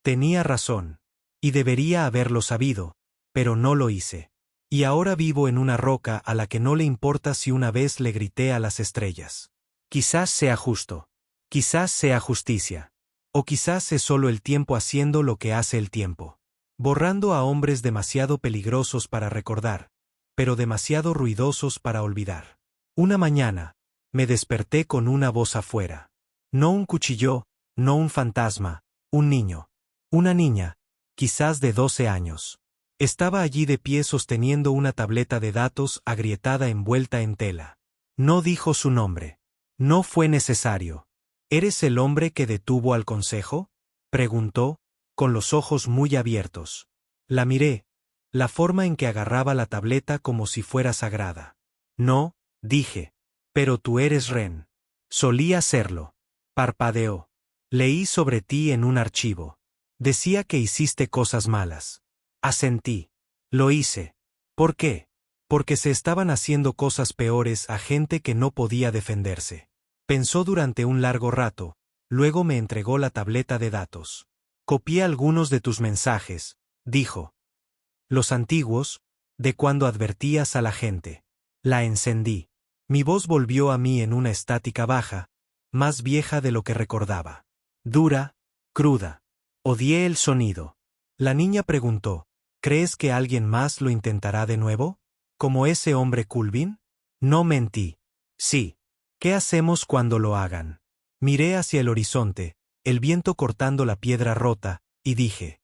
Tenía razón. Y debería haberlo sabido, pero no lo hice. Y ahora vivo en una roca a la que no le importa si una vez le grité a las estrellas. Quizás sea justo. Quizás sea justicia. O quizás es solo el tiempo haciendo lo que hace el tiempo. Borrando a hombres demasiado peligrosos para recordar, pero demasiado ruidosos para olvidar. Una mañana, me desperté con una voz afuera. No un cuchillo, no un fantasma, un niño. Una niña, quizás de 12 años. Estaba allí de pie sosteniendo una tableta de datos agrietada envuelta en tela. No dijo su nombre. No fue necesario. ¿Eres el hombre que detuvo al consejo?, preguntó, con los ojos muy abiertos. La miré, la forma en que agarraba la tableta como si fuera sagrada. No, dije. Pero tú eres Ren. Solía serlo. Parpadeó. Leí sobre ti en un archivo. Decía que hiciste cosas malas. Asentí. Lo hice. ¿Por qué? Porque se estaban haciendo cosas peores a gente que no podía defenderse. Pensó durante un largo rato, luego me entregó la tableta de datos. Copié algunos de tus mensajes, dijo. Los antiguos, de cuando advertías a la gente. La encendí. Mi voz volvió a mí en una estática baja, más vieja de lo que recordaba. Dura, cruda. Odié el sonido. La niña preguntó, ¿crees que alguien más lo intentará de nuevo? ¿Como ese hombre Culvin? No mentí. Sí. ¿Qué hacemos cuando lo hagan? Miré hacia el horizonte, el viento cortando la piedra rota, y dije.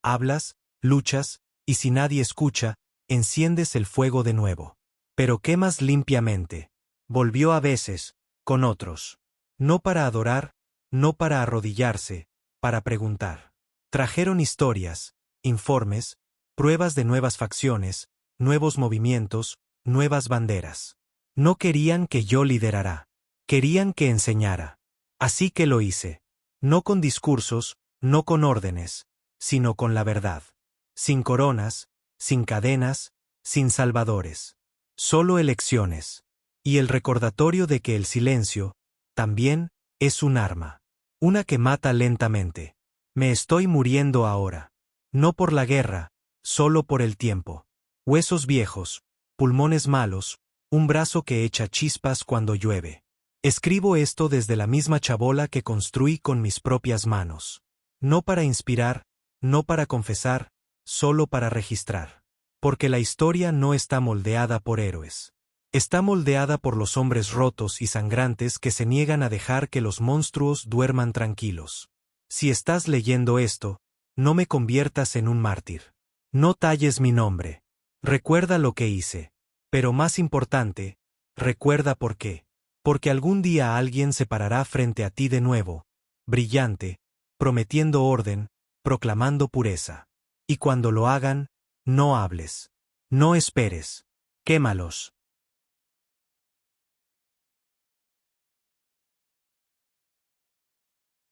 Hablas, luchas, y si nadie escucha, enciendes el fuego de nuevo. Pero quemas limpiamente. Volvió a veces, con otros. No para adorar, no para arrodillarse, para preguntar. Trajeron historias, informes, pruebas de nuevas facciones, nuevos movimientos, nuevas banderas. No querían que yo liderara. Querían que enseñara. Así que lo hice. No con discursos, no con órdenes, sino con la verdad. Sin coronas, sin cadenas, sin salvadores. Solo elecciones. Y el recordatorio de que el silencio, también, es un arma. Una que mata lentamente. Me estoy muriendo ahora. No por la guerra, solo por el tiempo. Huesos viejos, pulmones malos, un brazo que echa chispas cuando llueve. Escribo esto desde la misma chabola que construí con mis propias manos. No para inspirar, no para confesar, solo para registrar. Porque la historia no está moldeada por héroes. Está moldeada por los hombres rotos y sangrantes que se niegan a dejar que los monstruos duerman tranquilos. Si estás leyendo esto, no me conviertas en un mártir. No talles mi nombre. Recuerda lo que hice. Pero más importante, recuerda por qué. Porque algún día alguien se parará frente a ti de nuevo, brillante, prometiendo orden, proclamando pureza. Y cuando lo hagan, no hables. No esperes. Quémalos.